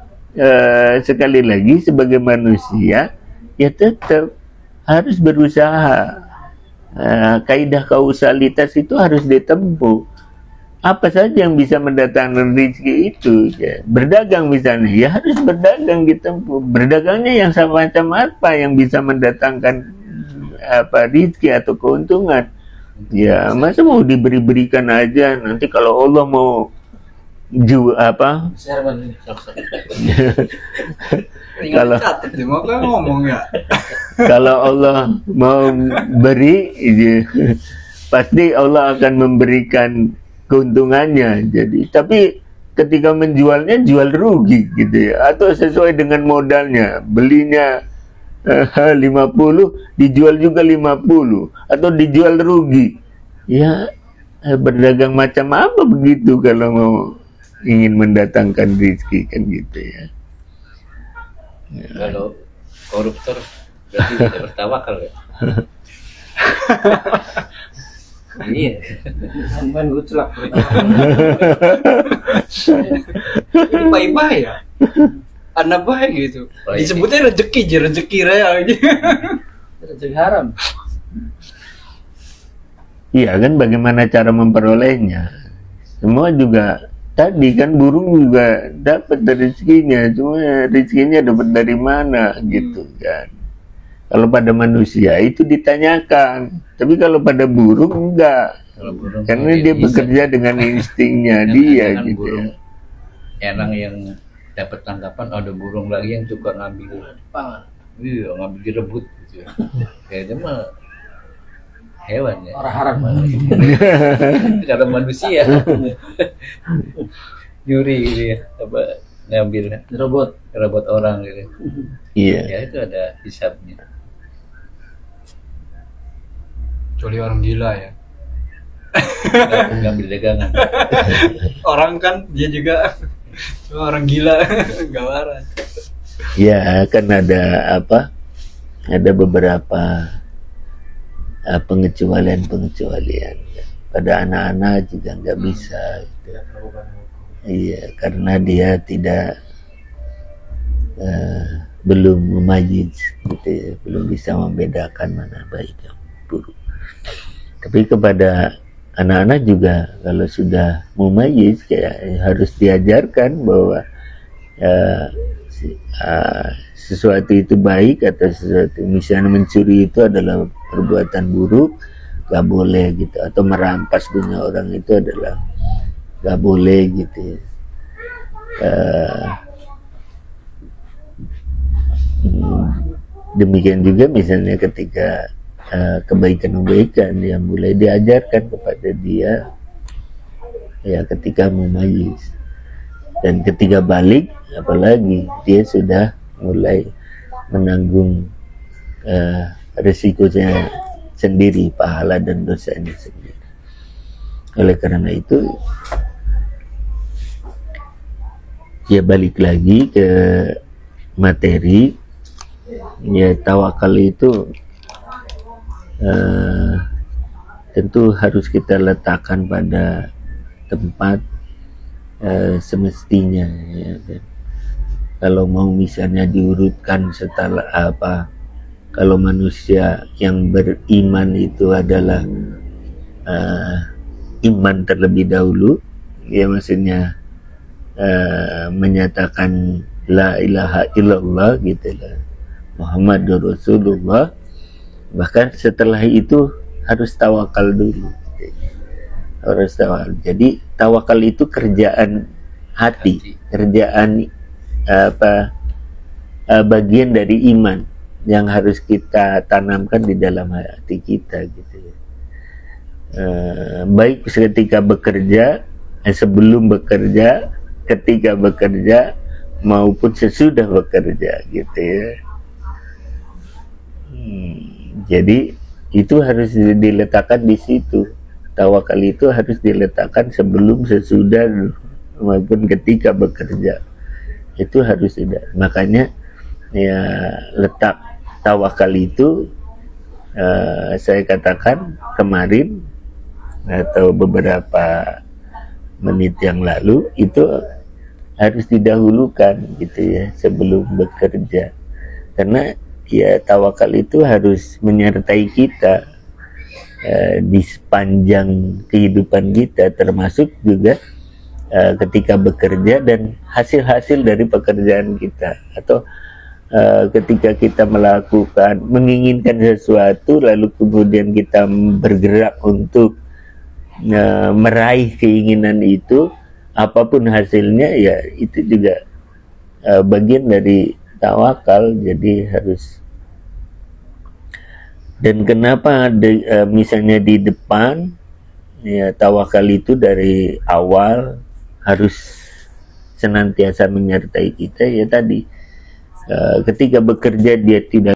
sekali lagi sebagai manusia ya tetap harus berusaha. Kaidah kausalitas itu harus ditempuh. Apa saja yang bisa mendatangkan rezeki itu ya. Berdagang misalnya, ya harus berdagang ditempuh. Berdagangnya yang semacam apa yang bisa mendatangkan rezeki atau keuntungan. Ya masa mau diberi-berikan aja, nanti kalau Allah mau kalau kalau Allah mau beri, pasti Allah akan memberikan keuntungannya. Jadi tapi ketika menjualnya jual rugi gitu ya, atau sesuai dengan modalnya, belinya 50 dijual juga 50 atau dijual rugi ya. Berdagang macam apa begitu kalau mau ingin mendatangkan rezeki kan gitu ya. Kalau koruptor berarti tidak bertawakal ya. Iya. Main gucelak. Ini baik-baik ya. Anak baik gitu. Disebutnya rezeki raya aja. Rezeki haram. Iya kan, bagaimana cara memperolehnya? Semua juga tadi kan, burung juga dapat dari rezekinya, cuma rezekinya dapat dari mana gitu kan. Kalau pada manusia itu ditanyakan, tapi kalau pada burung enggak. Burung karena dia bekerja dengan instingnya dia gitu. Burung elang yang dapat tangkapan, ada burung lagi yang suka ngambil pangan. Iya, ngambil direbut gitu. Kayaknya mah hewan ya. Orang haram. Kalau manusia nyuri gitu ya, apa ngambil robot orang gitu. Iya. Ya itu ada hisabnya. Kecuali orang gila ya. Ngambil dagangan. Orang kan dia juga cuma orang gila, nggak waras. Ya kan ada apa? Ada beberapa pengecualian pada anak-anak juga nggak bisa gitu. Iya, karena dia tidak belum memayyiz gitu ya, belum bisa membedakan mana baik dan buruk. Tapi kepada anak-anak juga kalau sudah mumayyiz, kayak harus diajarkan bahwa sesuatu itu baik atau sesuatu, misalnya mencuri itu adalah perbuatan buruk, gak boleh gitu, atau merampas punya orang itu adalah gak boleh gitu. Demikian juga misalnya ketika kebaikan-kebaikan yang mulai diajarkan kepada dia ya ketika mumayyiz, dan ketika balik apalagi dia sudah mulai menanggung risikonya sendiri, pahala dan dosanya sendiri. Oleh karena itu ya balik lagi ke materi, ya tawakal itu tentu harus kita letakkan pada tempat semestinya ya. Kalau mau misalnya diurutkan setelah apa, kalau manusia yang beriman itu adalah iman terlebih dahulu, ya maksudnya menyatakan la ilaha illallah gitu lah, Muhammadur Rasulullah. Bahkan setelah itu harus tawakal dulu. Harus tawakal. Jadi tawakal itu kerjaan hati, kerjaan bagian dari iman yang harus kita tanamkan di dalam hati kita gitu ya. Baik ketika bekerja, sebelum bekerja, ketika bekerja, maupun sesudah bekerja gitu ya. Jadi itu harus diletakkan di situ. Tawakal itu harus diletakkan sebelum, sesudah, maupun ketika bekerja. Itu harus tidak. Makanya ya letak tawakal itu saya katakan kemarin atau beberapa menit yang lalu itu harus didahulukan gitu ya sebelum bekerja. Karena ya tawakal itu harus menyertai kita di sepanjang kehidupan kita, termasuk juga ketika bekerja dan hasil-hasil dari pekerjaan kita, atau ketika kita menginginkan sesuatu lalu kemudian kita bergerak untuk meraih keinginan itu, apapun hasilnya ya itu juga bagian dari tawakal. Jadi harus. Dan kenapa misalnya di depan ya tawakal itu dari awal harus senantiasa menyertai kita ya tadi, ketika bekerja dia tidak